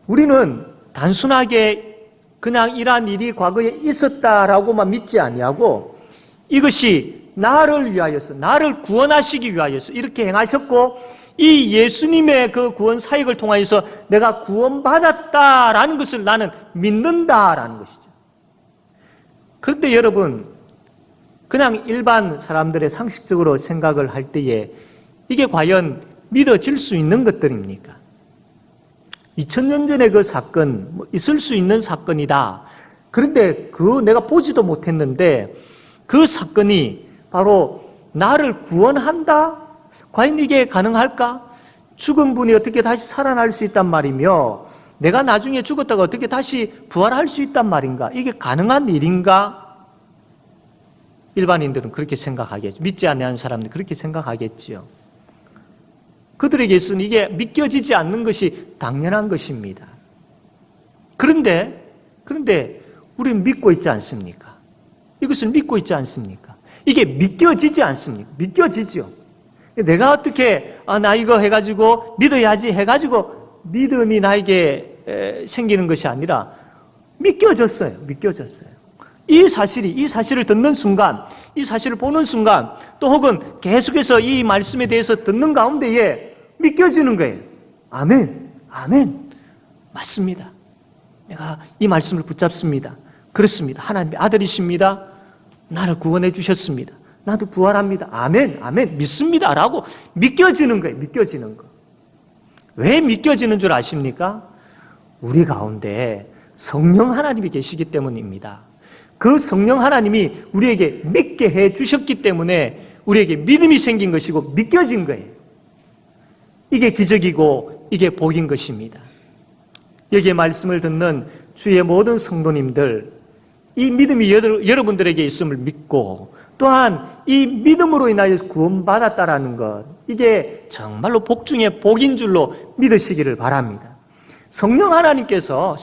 우리는 단순하게 그냥 이러한 일이 과거에 있었다라고만 믿지 아니하고 이것이 나를 위하여서, 나를 구원하시기 위하여서 이렇게 행하셨고 이 예수님의 그 구원 사역을 통하여서 내가 구원받았다라는 것을 나는 믿는다라는 것이죠. 그런데 여러분, 그냥 일반 사람들의 상식적으로 생각을 할 때에 이게 과연 믿어질 수 있는 것들입니까? 2000년 전에 그 사건, 있을 수 있는 사건이다. 그런데 내가 보지도 못했는데 그 사건이 바로 나를 구원한다? 과연 이게 가능할까? 죽은 분이 어떻게 다시 살아날 수 있단 말이며 내가 나중에 죽었다가 어떻게 다시 부활할 수 있단 말인가? 이게 가능한 일인가? 일반인들은 그렇게 생각하겠죠. 믿지 않는 사람들은 그렇게 생각하겠지요. 그들에게서는 이게 믿겨지지 않는 것이 당연한 것입니다. 그런데 우리는 믿고 있지 않습니까? 이것을 믿고 있지 않습니까? 이게 믿겨지지 않습니까? 믿겨지죠. 내가 어떻게 나 이거 해가지고 믿어야지 해가지고 믿음이 나에게 생기는 것이 아니라 믿겨졌어요. 이 사실을 듣는 순간, 이 사실을 보는 순간, 또 혹은 계속해서 이 말씀에 대해서 듣는 가운데에 믿겨지는 거예요. 아멘. 맞습니다. 내가 이 말씀을 붙잡습니다. 그렇습니다. 하나님의 아들이십니다. 나를 구원해 주셨습니다. 나도 부활합니다. 아멘. 믿습니다. 라고 믿겨지는 거예요. 믿겨지는 거. 왜 믿겨지는 줄 아십니까? 우리 가운데 성령 하나님이 계시기 때문입니다. 그 성령 하나님이 우리에게 믿게 해 주셨기 때문에 우리에게 믿음이 생긴 것이고 믿겨진 거예요. 이게 기적이고 이게 복인 것입니다. 여기에 말씀을 듣는 주의 모든 성도님들, 이 믿음이 여러분들에게 있음을 믿고 또한 이 믿음으로 인하여 구원받았다라는 것, 이게 정말로 복 중에 복인 줄로 믿으시기를 바랍니다. 성령 하나님께서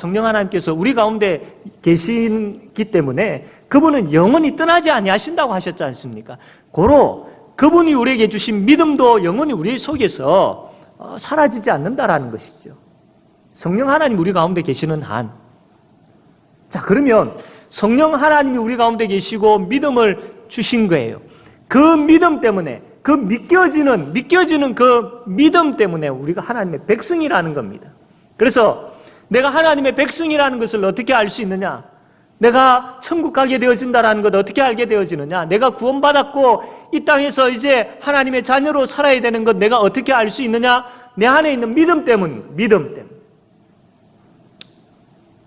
우리 가운데 계시기 때문에 그분은 영원히 떠나지 아니하신다고 하셨지 않습니까? 고로 그분이 우리에게 주신 믿음도 영원히 우리 속에서 사라지지 않는다라는 것이죠. 성령 하나님 우리 가운데 계시는 한. 자, 그러면 성령 하나님이 우리 가운데 계시고 믿음을 주신 거예요. 그 믿음 때문에, 그 믿겨지는 그 믿음 때문에 우리가 하나님의 백성이라는 겁니다. 그래서 내가 하나님의 백성이라는 것을 어떻게 알 수 있느냐? 내가 천국 가게 되어진다는 것 어떻게 알게 되어지느냐? 내가 구원받았고 이 땅에서 이제 하나님의 자녀로 살아야 되는 것 내가 어떻게 알 수 있느냐? 내 안에 있는 믿음 때문.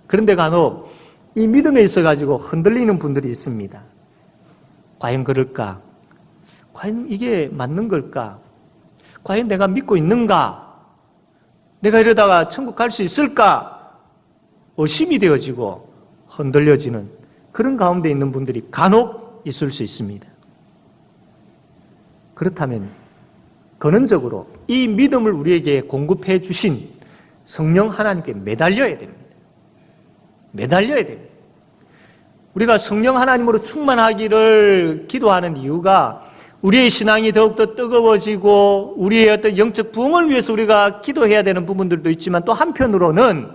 그런데 간혹 이 믿음에 있어가지고 흔들리는 분들이 있습니다. 과연 그럴까? 과연 이게 맞는 걸까? 과연 내가 믿고 있는가? 내가 이러다가 천국 갈 수 있을까? 의심이 되어지고 흔들려지는 그런 가운데 있는 분들이 간혹 있을 수 있습니다. 그렇다면 근원적으로 이 믿음을 우리에게 공급해 주신 성령 하나님께 매달려야 됩니다. 우리가 성령 하나님으로 충만하기를 기도하는 이유가 우리의 신앙이 더욱더 뜨거워지고 우리의 어떤 영적 부흥을 위해서 우리가 기도해야 되는 부분들도 있지만 또 한편으로는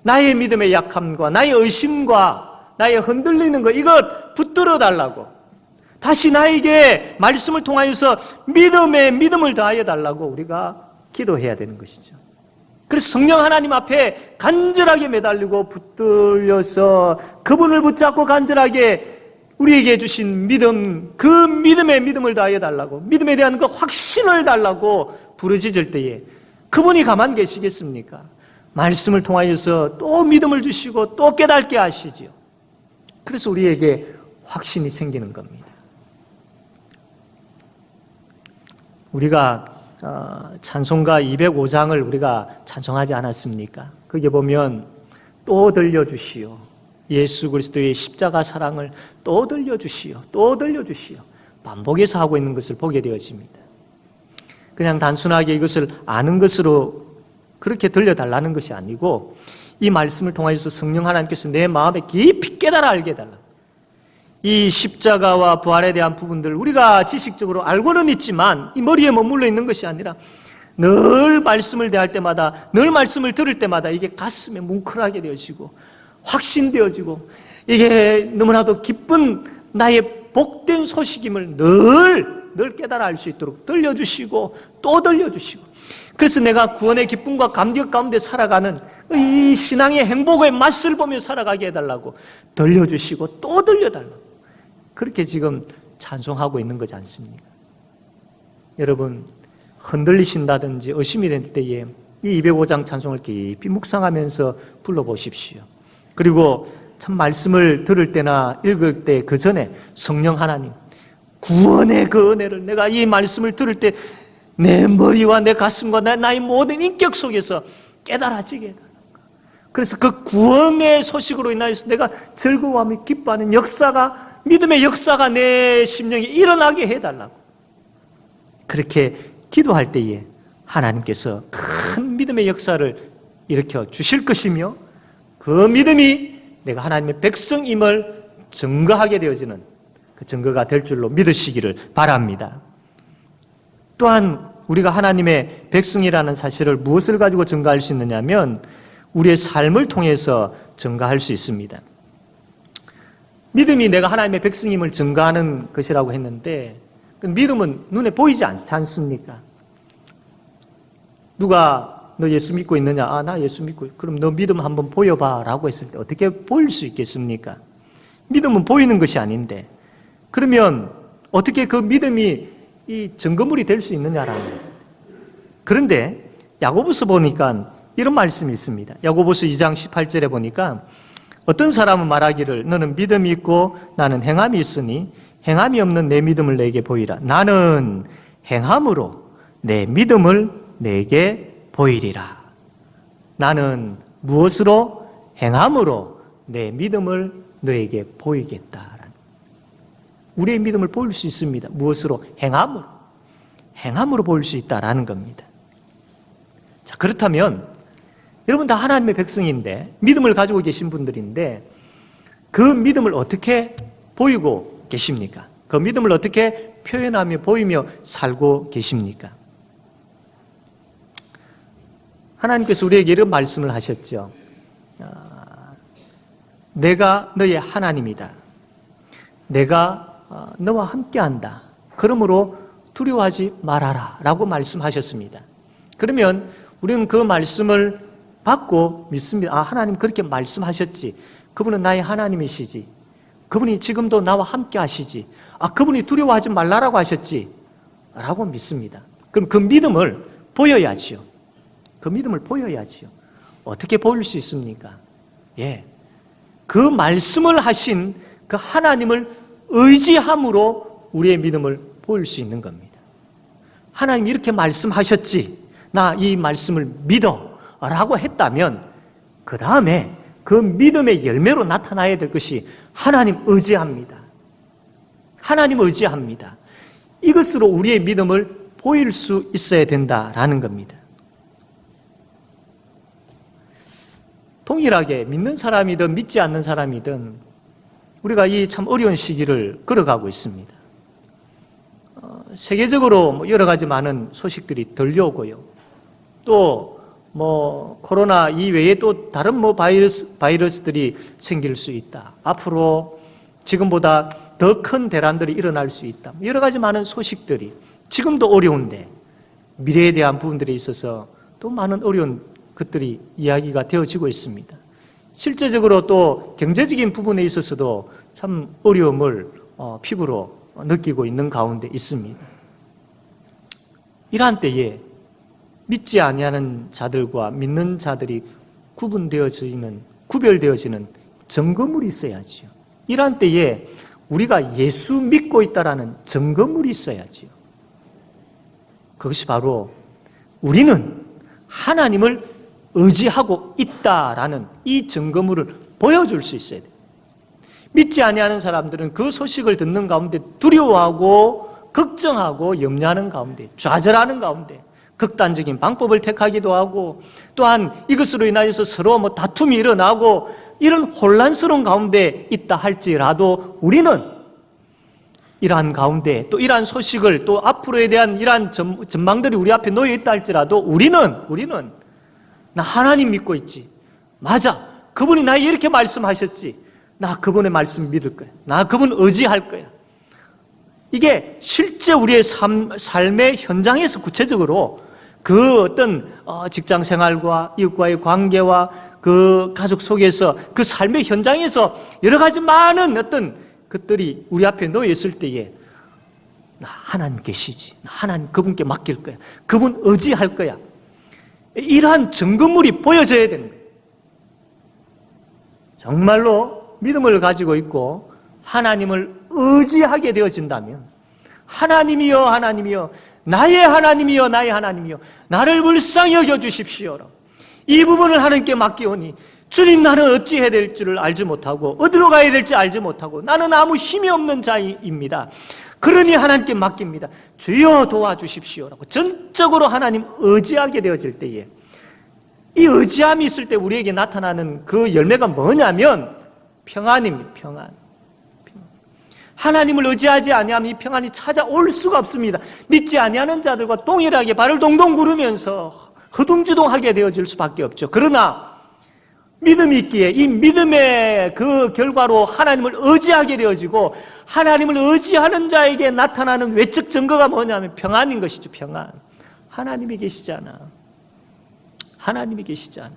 나의 믿음의 약함과 나의 의심과 나의 흔들리는 것 이것 붙들어 달라고 다시 나에게 말씀을 통하여서 믿음을 더하여 달라고 우리가 기도해야 되는 것이죠. 그래서 성령 하나님 앞에 간절하게 매달리고 붙들려서 그분을 붙잡고 간절하게 우리에게 주신 믿음, 그 믿음의 믿음을 다하여 달라고, 믿음에 대한 그 확신을 달라고 부르짖을 때에 그분이 가만 계시겠습니까? 말씀을 통하여서 또 믿음을 주시고 또 깨닫게 하시죠. 그래서 우리에게 확신이 생기는 겁니다. 우리가 찬송가 205장을 우리가 찬송하지 않았습니까? 거기에 보면 또 들려주시오. 예수 그리스도의 십자가 사랑을 또 들려주시오. 반복해서 하고 있는 것을 보게 되어집니다. 그냥 단순하게 이것을 아는 것으로 그렇게 들려달라는 것이 아니고 이 말씀을 통해서 성령 하나님께서 내 마음에 깊이 깨달아 알게 해달라. 이 십자가와 부활에 대한 부분들 우리가 지식적으로 알고는 있지만 이 머리에 머물러 있는 것이 아니라 늘 말씀을 대할 때마다 늘 말씀을 들을 때마다 이게 가슴에 뭉클하게 되어지고 확신되어지고 이게 너무나도 기쁜 나의 복된 소식임을 늘 깨달아 알 수 있도록 들려주시고 또 들려주시고 그래서 내가 구원의 기쁨과 감격 가운데 살아가는 이 신앙의 행복의 맛을 보며 살아가게 해달라고 들려주시고 또 들려달라고 그렇게 지금 찬송하고 있는 거지 않습니까? 여러분 흔들리신다든지 의심이 될 때에 이 205장 찬송을 깊이 묵상하면서 불러보십시오. 그리고 참 말씀을 들을 때나 읽을 때 그 전에 성령 하나님 구원의 그 은혜를 내가 이 말씀을 들을 때 내 머리와 내 가슴과 나의 모든 인격 속에서 깨달아지게 해달라고. 그래서 그 구원의 소식으로 인하여서 내가 즐거워하며 기뻐하는 역사가, 믿음의 역사가 내 심령에 일어나게 해달라고. 그렇게 기도할 때에 하나님께서 큰 믿음의 역사를 일으켜 주실 것이며, 그 믿음이 내가 하나님의 백성임을 증거하게 되어지는 그 증거가 될 줄로 믿으시기를 바랍니다. 또한 우리가 하나님의 백성이라는 사실을 무엇을 가지고 증거할 수 있느냐면 우리의 삶을 통해서 증거할 수 있습니다. 믿음이 내가 하나님의 백성임을 증거하는 것이라고 했는데, 그 믿음은 눈에 보이지 않습니까? 누가 너 예수 믿고 있느냐? 아, 나 예수 믿고 있어. 그럼 너 믿음 한번 보여봐 라고 했을 때 어떻게 보일 수 있겠습니까? 믿음은 보이는 것이 아닌데, 그러면 어떻게 그 믿음이 이 증거물이 될 수 있느냐라는 거예요. 그런데 야고보서 보니까 이런 말씀이 있습니다. 야고보서 2장 18절에 보니까 어떤 사람은 말하기를 너는 믿음이 있고 나는 행함이 있으니 행함이 없는 내 믿음을 내게 보이라. 나는 행함으로 내 믿음을 내게 보이리라. 나는 무엇으로? 행함으로 내 믿음을 너에게 보이겠다. 우리의 믿음을 보일 수 있습니다. 무엇으로? 행함으로. 행함으로 보일 수 있다라는 겁니다. 자, 그렇다면 여러분 다 하나님의 백성인데, 믿음을 가지고 계신 분들인데, 그 믿음을 어떻게 보이고 계십니까? 그 믿음을 어떻게 표현하며 보이며 살고 계십니까? 하나님께서 우리에게 이런 말씀을 하셨죠. 내가 너의 하나님이다. 내가 너와 함께한다. 그러므로 두려워하지 말아라 라고 말씀하셨습니다. 그러면 우리는 그 말씀을 받고 믿습니다. 아, 하나님 그렇게 말씀하셨지. 그분은 나의 하나님이시지. 그분이 지금도 나와 함께 하시지. 아, 그분이 두려워하지 말라라고 하셨지 라고 믿습니다. 그럼 그 믿음을 보여야지요. 그 믿음을 보여야지요. 어떻게 보일 수 있습니까? 그 말씀을 하신 그 하나님을 의지함으로 우리의 믿음을 보일 수 있는 겁니다. 하나님이 이렇게 말씀하셨지. 나 이 말씀을 믿어 라고 했다면 그 다음에 그 믿음의 열매로 나타나야 될 것이 하나님 의지합니다. 하나님 의지합니다. 이것으로 우리의 믿음을 보일 수 있어야 된다라는 겁니다. 동일하게 믿는 사람이든 믿지 않는 사람이든 우리가 이 참 어려운 시기를 걸어가고 있습니다. 세계적으로 여러 가지 많은 소식들이 들려오고요. 또 코로나 이외에 또 다른 바이러스들이 생길 수 있다. 앞으로 지금보다 더 큰 대란들이 일어날 수 있다. 여러 가지 많은 소식들이 지금도 어려운데 미래에 대한 부분들에 있어서 또 많은 어려운 것들이 이야기가 되어지고 있습니다. 실제적으로 또 경제적인 부분에 있어서도 참 어려움을 피부로 느끼고 있는 가운데 있습니다. 이러한 때에 믿지 아니하는 자들과 믿는 자들이 구별되어지는 증거물이 있어야지요. 이러한 때에 우리가 예수 믿고 있다라는 증거물이 있어야지요. 그것이 바로 우리는 하나님을 의지하고 있다라는 이 증거물을 보여줄 수 있어야 돼요. 믿지 아니하는 사람들은 그 소식을 듣는 가운데 두려워하고 걱정하고 염려하는 가운데, 좌절하는 가운데 극단적인 방법을 택하기도 하고, 또한 이것으로 인하여서 서로 다툼이 일어나고 이런 혼란스러운 가운데 있다 할지라도 우리는 이러한 가운데 또 이러한 소식을 또 앞으로에 대한 이러한 전망들이 우리 앞에 놓여 있다 할지라도 우리는 나 하나님 믿고 있지. 맞아. 그분이 나에게 이렇게 말씀하셨지. 나 그분의 말씀 믿을 거야. 나 그분 의지할 거야. 이게 실제 우리의 삶의 현장에서 구체적으로 그 어떤 직장 생활과 이웃과의 관계와 그 가족 속에서 그 삶의 현장에서 여러 가지 많은 어떤 것들이 우리 앞에 놓여 있을 때에 나 하나님 계시지. 나 하나님 그분께 맡길 거야. 그분 의지할 거야. 이러한 증거물이 보여져야 되는 거예요. 정말로 믿음을 가지고 있고 하나님을 의지하게 되어진다면 하나님이여 나의 하나님이여 나의 하나님이여 나를 불쌍히 여겨 주십시오. 이 부분을 하나님께 맡기오니 주님, 나는 어찌해야 될 줄을 알지 못하고 어디로 가야 될지 알지 못하고 나는 아무 힘이 없는 자입니다. 그러니 하나님께 맡깁니다. 주여 도와주십시오라고 전적으로 하나님 의지하게 되어질 때에, 이 의지함이 있을 때 우리에게 나타나는 그 열매가 뭐냐면 평안입니다. 평안. 하나님을 의지하지 아니하면 이 평안이 찾아올 수가 없습니다. 믿지 아니하는 자들과 동일하게 발을 동동 구르면서 허둥지둥하게 되어질 수밖에 없죠. 그러나 믿음이 있기에 이 믿음의 그 결과로 하나님을 의지하게 되어지고, 하나님을 의지하는 자에게 나타나는 외적 증거가 뭐냐면 평안인 것이죠. 평안. 하나님이 계시잖아. 하나님이 계시잖아.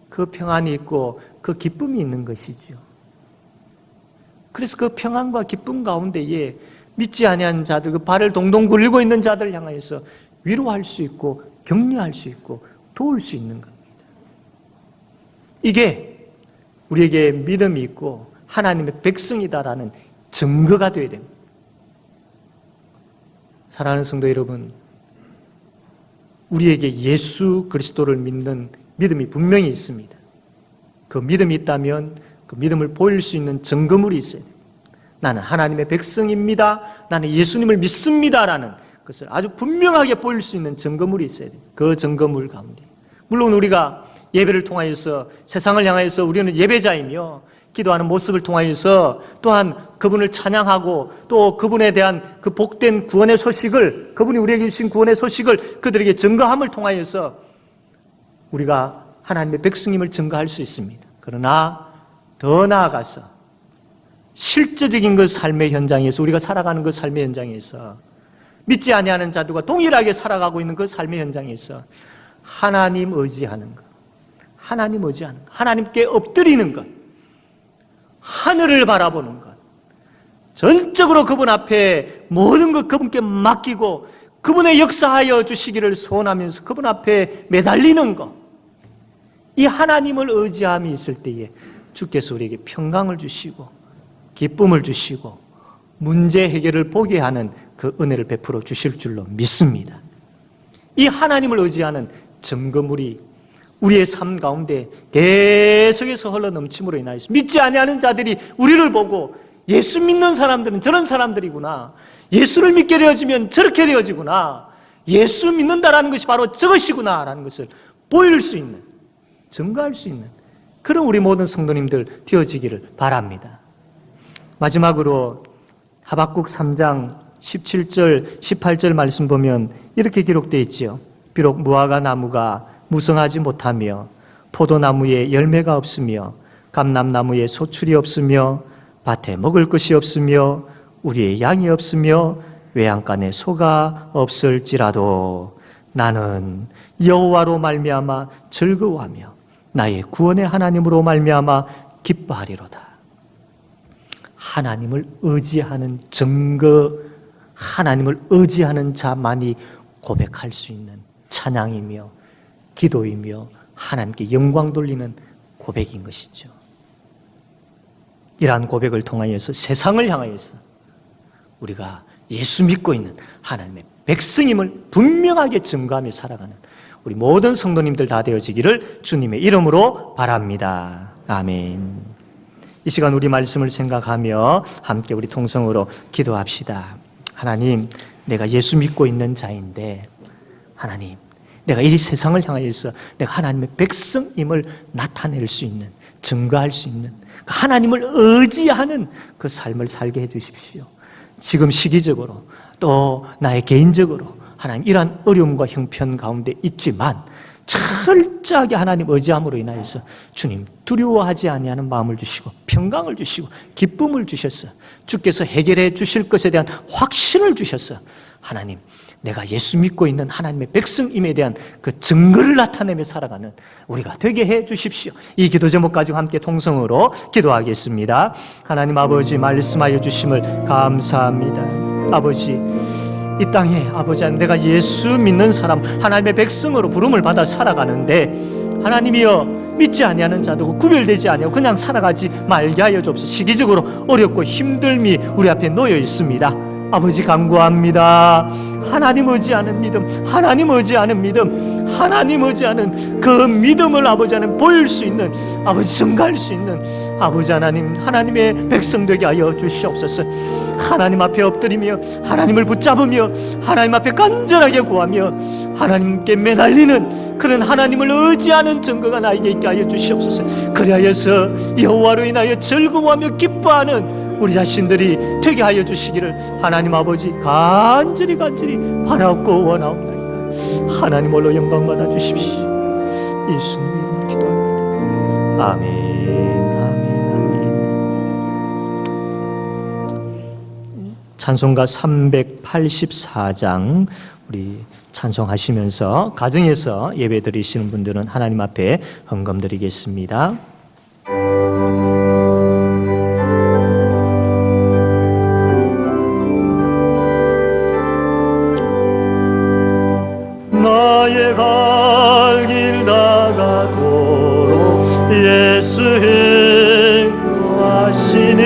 그 평안이 있고 그 기쁨이 있는 것이죠. 그래서 그 평안과 기쁨 가운데에 믿지 아니하는 자들, 그 발을 동동 굴리고 있는 자들을 향하여서 위로할 수 있고 격려할 수 있고 도울 수 있는 겁니다. 이게 우리에게 믿음이 있고 하나님의 백성이다라는 증거가 되어야 됩니다. 사랑하는 성도 여러분, 우리에게 예수 그리스도를 믿는 믿음이 분명히 있습니다. 그 믿음이 있다면 그 믿음을 보일 수 있는 증거물이 있어야 돼요. 나는 하나님의 백성입니다. 나는 예수님을 믿습니다라는 것을 아주 분명하게 보일 수 있는 증거물이 있어야 돼요. 그 증거물 가운데, 물론 우리가 예배를 통하여서 세상을 향하여서 우리는 예배자이며 기도하는 모습을 통하여서 또한 그분을 찬양하고 또 그분에 대한 그 복된 구원의 소식을, 그분이 우리에게 주신 구원의 소식을 그들에게 증거함을 통하여서 우리가 하나님의 백성임을 증거할 수 있습니다. 그러나 더 나아가서 실제적인 그 삶의 현장에서, 우리가 살아가는 그 삶의 현장에서 믿지 아니하는 자들과 동일하게 살아가고 있는 그 삶의 현장에서 하나님 의지하는 것, 하나님 의지하는 것, 하나님께 엎드리는 것, 하늘을 바라보는 것, 전적으로 그분 앞에 모든 것 그분께 맡기고 그분의 역사하여 주시기를 소원하면서 그분 앞에 매달리는 것, 이 하나님을 의지함이 있을 때에 주께서 우리에게 평강을 주시고 기쁨을 주시고 문제 해결을 보게 하는 그 은혜를 베풀어 주실 줄로 믿습니다. 이 하나님을 의지하는 증거물이 우리의 삶 가운데 계속해서 흘러넘침으로 인하여서 믿지 아니하는 자들이 우리를 보고 예수 믿는 사람들은 저런 사람들이구나, 예수를 믿게 되어지면 저렇게 되어지구나, 예수 믿는다라는 것이 바로 저것이구나 라는 것을 보일 수 있는, 증거할 수 있는 그런 우리 모든 성도님들 되어지기를 바랍니다. 마지막으로 하박국 3장 17절 18절 말씀 보면 이렇게 기록되어 있지요. 비록 무화과 나무가 무성하지 못하며 포도나무에 열매가 없으며 감람나무에 소출이 없으며 밭에 먹을 것이 없으며 우리의 양이 없으며 외양간에 소가 없을지라도 나는 여호와로 말미암아 즐거워하며 나의 구원의 하나님으로 말미암아 기뻐하리로다. 하나님을 의지하는 증거, 하나님을 의지하는 자만이 고백할 수 있는 찬양이며 기도이며 하나님께 영광 돌리는 고백인 것이죠. 이러한 고백을 통하여서 세상을 향하여서 우리가 예수 믿고 있는 하나님의 백성임을 분명하게 증거하며 살아가는 우리 모든 성도님들 다 되어지기를 주님의 이름으로 바랍니다. 아멘. 이 시간 우리 말씀을 생각하며 함께 우리 통성으로 기도합시다. 하나님, 내가 예수 믿고 있는 자인데 하나님, 내가 이 세상을 향하여서 내가 하나님의 백성임을 나타낼 수 있는, 증거할 수 있는 하나님을 의지하는 그 삶을 살게 해주십시오. 지금 시기적으로 또 나의 개인적으로 하나님 이러한 어려움과 형편 가운데 있지만 철저하게 하나님 의지함으로 인하여서 주님 두려워하지 아니하는 마음을 주시고 평강을 주시고 기쁨을 주셔서 주께서 해결해 주실 것에 대한 확신을 주셔서 하나님, 내가 예수 믿고 있는 하나님의 백성임에 대한 그 증거를 나타내며 살아가는 우리가 되게 해 주십시오. 이 기도 제목 가지고 함께 통성으로 기도하겠습니다. 하나님 아버지, 말씀하여 주심을 감사합니다. 아버지, 이 땅에 아버지 하나님, 내가 예수 믿는 사람, 하나님의 백성으로 부름을 받아 살아가는데 하나님이여, 믿지 아니하는 자도 구별되지 아니하고 그냥 살아가지 말게 하여 주옵소서. 시기적으로 어렵고 힘듦이 우리 앞에 놓여 있습니다. 아버지 간구합니다. 하나님 의지하는 믿음, 하나님 의지하는 믿음, 하나님 의지하는 그 믿음을 아버지 하나님 보일 수 있는, 아버지 증가할 수 있는 아버지 하나님, 하나님의 백성 되게 하여 주시옵소서. 하나님 앞에 엎드리며 하나님을 붙잡으며 하나님 앞에 간절하게 구하며 하나님께 매달리는 그런 하나님을 의지하는 증거가 나에게 있게 하여 주시옵소서. 그리하여서 여호와로 인하여 즐거워하며 기뻐하는 우리 자신들이 되게 하여 주시기를 하나님 아버지 간절히 바라옵고 원하옵나이다. 하나님 홀로 영광 받아 주십시오. 예수님 이름으로 기도합니다. 아멘. 찬송가 384장 우리 찬송하시면서 가정에서 예배 드리시는 분들은 하나님 앞에 헌금 드리겠습니다. 나의 갈 길 다가도록 예수 인도하시니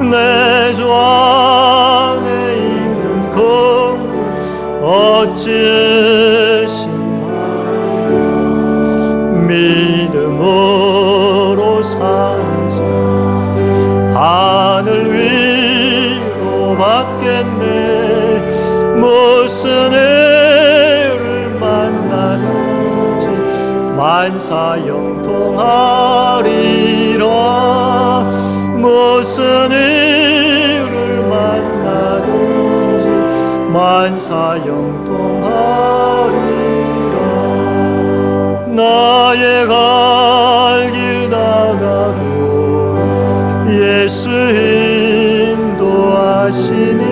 내 주 안에 있는 그 어찌시나 믿음으로 산자 하늘 위로 받겠네. 무슨 일을 만나든지 만사형통하리라. 무슨 일을 만나든지 만사형통하리라. 나의 갈 길 다가도 예수 인도하시니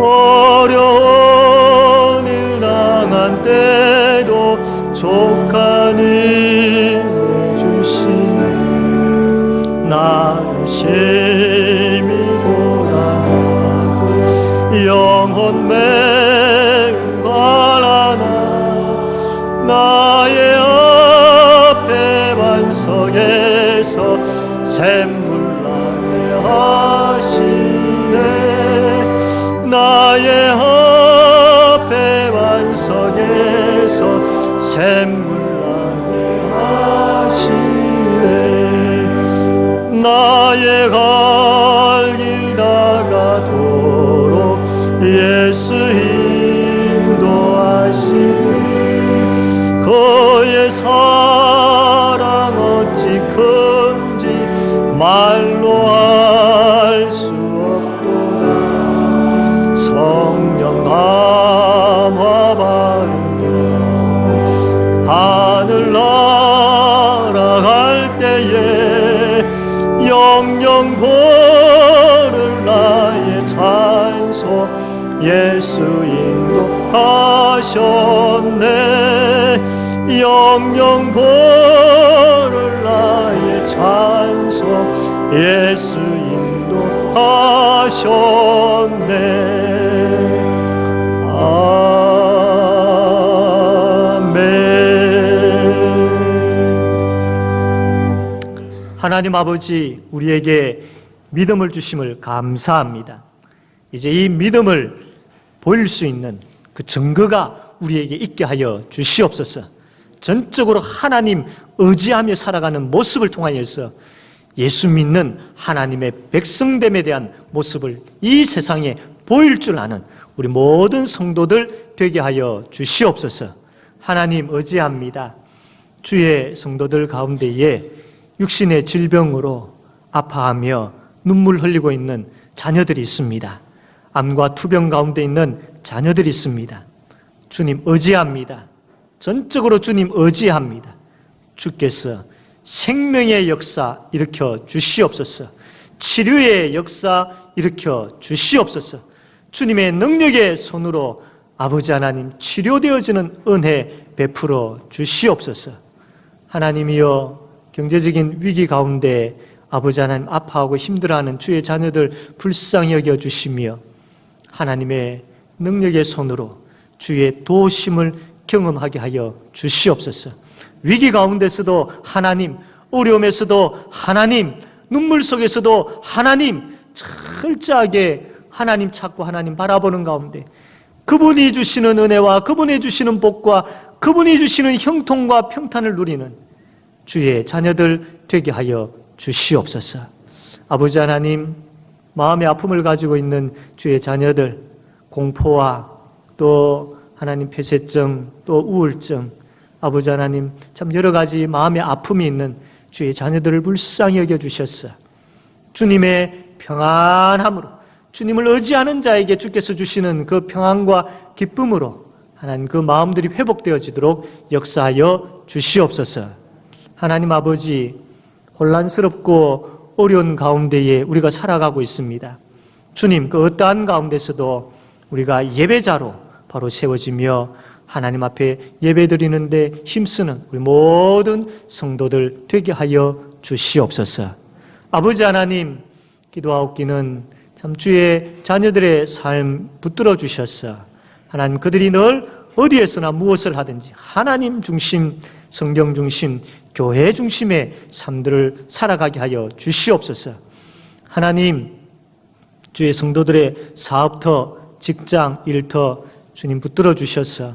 어려운 일 당한 때도 족한 힘을 주시니 나는 심히 고난하고 영혼 매우 가라나 나의 앞에 반석에서 샘물 나게 하시네. 나의 앞에 반석에서 샘물 나게 하시네. 나의 갈 길 다가도록 예수 인도하시니 그의 사랑 어찌 큰지 말로 알 수 없도다. 성령 감화 받으며 하늘 날아갈 때에 영영 보를 나의 찬송 예수 인도하셨네. 영영 보를 나의 찬송 예수 인도하셨네. 하나님 아버지, 우리에게 믿음을 주심을 감사합니다. 이제 이 믿음을 보일 수 있는 그 증거가 우리에게 있게 하여 주시옵소서. 전적으로 하나님 의지하며 살아가는 모습을 통하여서 예수 믿는 하나님의 백성됨에 대한 모습을 이 세상에 보일 줄 아는 우리 모든 성도들 되게 하여 주시옵소서. 하나님 의지합니다. 주의 성도들 가운데에 육신의 질병으로 아파하며 눈물 흘리고 있는 자녀들이 있습니다. 암과 투병 가운데 있는 자녀들이 있습니다. 주님 의지합니다. 전적으로 주님 의지합니다. 주께서 생명의 역사 일으켜 주시옵소서. 치료의 역사 일으켜 주시옵소서. 주님의 능력의 손으로 아버지 하나님 치료되어지는 은혜 베풀어 주시옵소서. 하나님이여, 경제적인 위기 가운데 아버지 하나님 아파하고 힘들어하는 주의 자녀들 불쌍히 여겨주시며 하나님의 능력의 손으로 주의 도우심을 경험하게 하여 주시옵소서. 위기 가운데서도 하나님, 어려움에서도 하나님, 눈물 속에서도 하나님, 철저하게 하나님 찾고 하나님 바라보는 가운데 그분이 주시는 은혜와 그분이 주시는 복과 그분이 주시는 형통과 평탄을 누리는 주의 자녀들 되게 하여 주시옵소서. 아버지 하나님, 마음의 아픔을 가지고 있는 주의 자녀들, 공포와 또 하나님 폐쇄증, 또 우울증, 아버지 하나님 참 여러 가지 마음의 아픔이 있는 주의 자녀들을 불쌍히 여겨주셨어. 주님의 평안함으로, 주님을 의지하는 자에게 주께서 주시는 그 평안과 기쁨으로 하나님 그 마음들이 회복되어지도록 역사하여 주시옵소서. 하나님 아버지, 혼란스럽고 어려운 가운데에 우리가 살아가고 있습니다. 주님, 그 어떠한 가운데서도 우리가 예배자로 바로 세워지며 하나님 앞에 예배드리는데 힘쓰는 우리 모든 성도들 되게 하여 주시옵소서. 아버지 하나님, 기도하옵기는 참 주의 자녀들의 삶 붙들어 주셨어. 하나님, 그들이 늘 어디에서나 무엇을 하든지 하나님 중심, 성경 중심, 교회 중심의 삶들을 살아가게 하여 주시옵소서. 하나님, 주의 성도들의 사업터, 직장, 일터 주님 붙들어 주셔서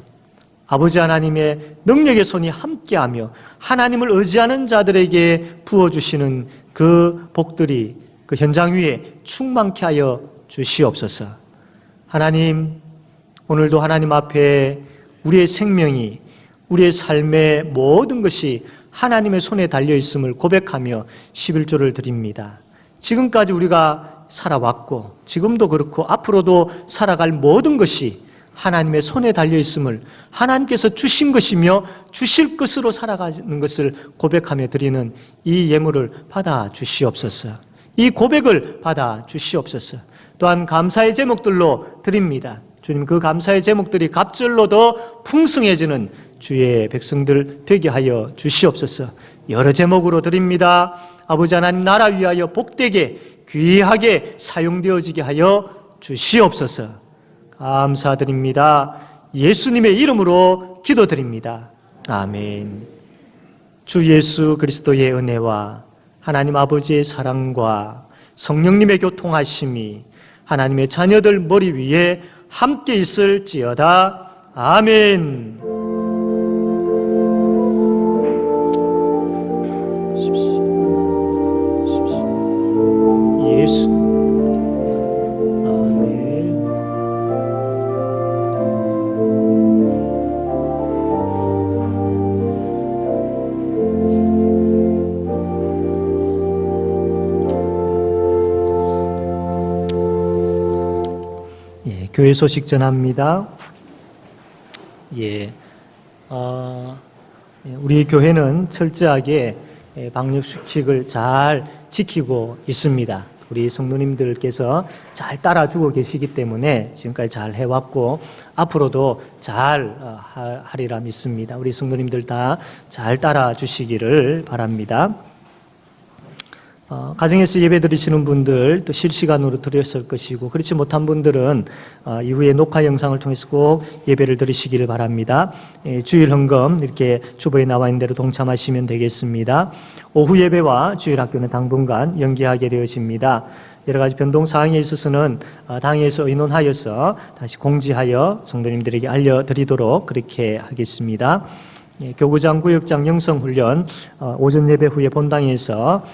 아버지 하나님의 능력의 손이 함께하며 하나님을 의지하는 자들에게 부어주시는 그 복들이 그 현장 위에 충만케 하여 주시옵소서. 하나님, 오늘도 하나님 앞에 우리의 생명이, 우리의 삶의 모든 것이 하나님의 손에 달려있음을 고백하며 11조를 드립니다. 지금까지 우리가 살아왔고 지금도 그렇고 앞으로도 살아갈 모든 것이 하나님의 손에 달려있음을, 하나님께서 주신 것이며 주실 것으로 살아가는 것을 고백하며 드리는 이 예물을 받아 주시옵소서. 이 고백을 받아 주시옵소서. 또한 감사의 제목들로 드립니다. 주님, 그 감사의 제목들이 갑절로 더 풍성해지는 주의 백성들 되게 하여 주시옵소서. 여러 제목으로 드립니다. 아버지 하나님 나라 위하여 복되게 귀하게 사용되어지게 하여 주시옵소서. 감사드립니다. 예수님의 이름으로 기도드립니다. 아멘. 주 예수 그리스도의 은혜와 하나님 아버지의 사랑과 성령님의 교통하심이 하나님의 자녀들 머리 위에 함께 있을지어다. 아멘. 예수. 아멘. 예, 교회 소식 전합니다. 우리 교회는 철저하게 방역 수칙을 잘 지키고 있습니다. 우리 성도님들께서 잘 따라주고 계시기 때문에 지금까지 잘 해왔고 앞으로도 잘 하리라 믿습니다. 우리 성도님들 다 잘 따라주시기를 바랍니다. 가정에서 예배 드리시는 분들 또 실시간으로 드렸을 것이고 그렇지 못한 분들은 이후에 녹화 영상을 통해서 꼭 예배를 드리시기를 바랍니다. 주일 헌금 이렇게 주보에 나와 있는 대로 동참하시면 되겠습니다. 오후 예배와 주일 학교는 당분간 연기하게 되어집니다. 여러 가지 변동 사항에 있어서는 당에서 의논하여서 다시 공지하여 성도님들에게 알려드리도록 그렇게 하겠습니다. 교구장, 구역장 영성훈련 오전 예배 후에 본당에서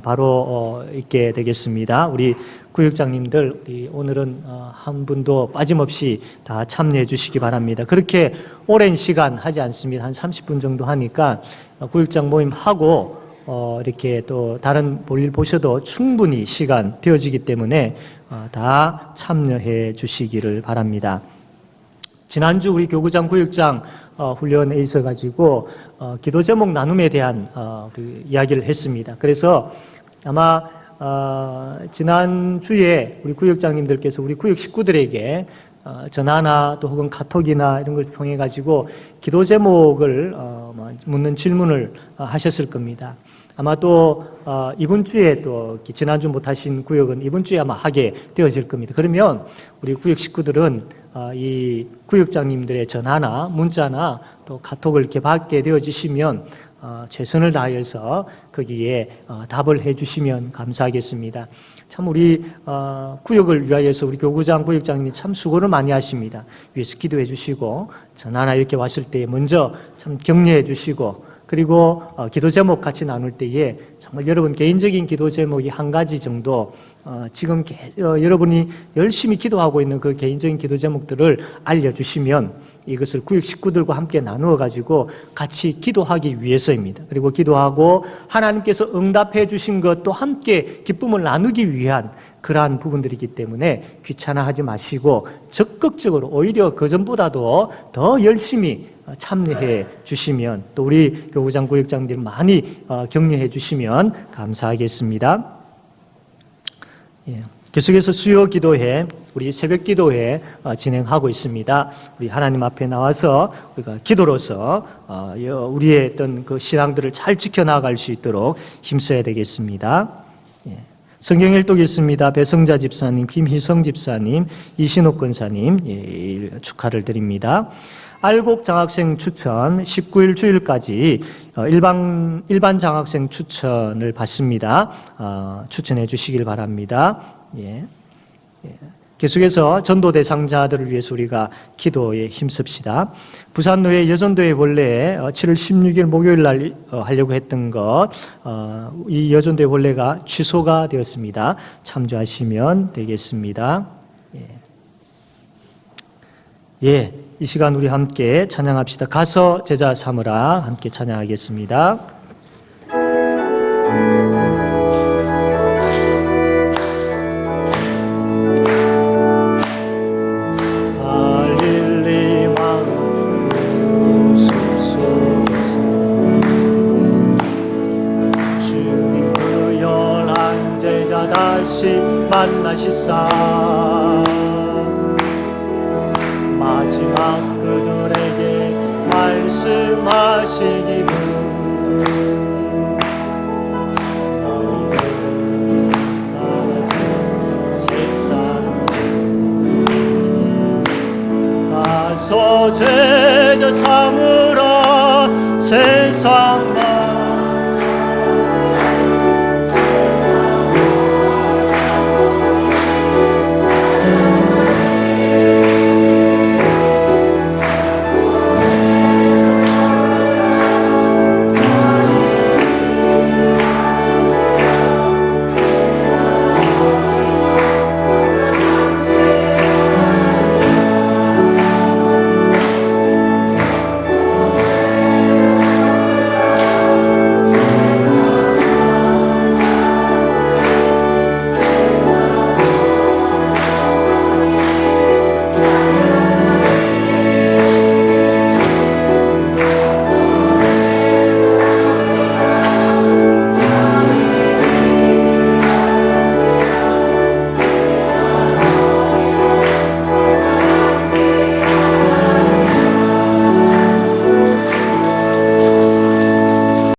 바로 있게 되겠습니다. 우리 구역장님들 오늘은 한 분도 빠짐없이 다 참여해 주시기 바랍니다. 그렇게 오랜 시간 하지 않습니다. 한 30분 정도 하니까 구역장 모임 하고 이렇게 또 다른 볼일 보셔도 충분히 시간 되어지기 때문에 다 참여해 주시기를 바랍니다. 지난주 우리 교구장, 구역장 훈련에 있어 가지고 기도 제목 나눔에 대한 이야기를 했습니다. 그래서 아마 지난주에 우리 구역장님들께서 우리 구역 식구들에게 전화나 또 혹은 카톡이나 이런 걸 통해 가지고 기도 제목을 묻는 질문을 하셨을 겁니다. 아마 또 이번 주에 또 지난주 못하신 구역은 이번 주에 아마 하게 되어질 겁니다. 그러면 우리 구역 식구들은 이 구역장님들의 전화나 문자나 또 카톡을 이렇게 받게 되어지시면 최선을 다해서 거기에 답을 해주시면 감사하겠습니다. 참 우리 구역을 위하여서 우리 교구장, 구역장님이 참 수고를 많이 하십니다. 위에서 기도해 주시고 전하나 이렇게 왔을 때 먼저 참 격려해 주시고 그리고 기도 제목 같이 나눌 때에 정말 여러분 개인적인 기도 제목이 한 가지 정도 지금 여러분이 열심히 기도하고 있는 그 개인적인 기도 제목들을 알려주시면 이것을 구역 식구들과 함께 나누어 가지고 같이 기도하기 위해서입니다. 그리고 기도하고 하나님께서 응답해 주신 것도 함께 기쁨을 나누기 위한 그러한 부분들이기 때문에 귀찮아하지 마시고 적극적으로 오히려 그전보다도 더 열심히 참여해 주시면 또 우리 교구장 구역장들 많이 격려해 주시면 감사하겠습니다. 예. 계속해서 수요 기도회, 우리 새벽 기도회 진행하고 있습니다. 우리 하나님 앞에 나와서 우리가 기도로서 우리의 어떤 그 신앙들을 잘 지켜나갈 수 있도록 힘써야 되겠습니다. 예. 성경 일독 있습니다. 배성자 집사님, 김희성 집사님, 이신옥 권사님 축하를 드립니다. 알곡 장학생 추천 19일 주일까지 일반 장학생 추천을 받습니다. 추천해 주시길 바랍니다. 예. 계속해서 전도 대상자들을 위해서 우리가 기도에 힘씁시다. 부산노회 여전도회 원래 7월 16일 목요일 날 하려고 했던 이 여전도회 원래가 취소가 되었습니다. 참조하시면 되겠습니다. 예, 이 시간 우리 함께 찬양합시다. 가서 제자 삼으라 함께 찬양하겠습니다. 다시 만나시사 마지막 그들에게 말씀하시기를 나를 세상 가서 제자 삼으라 세상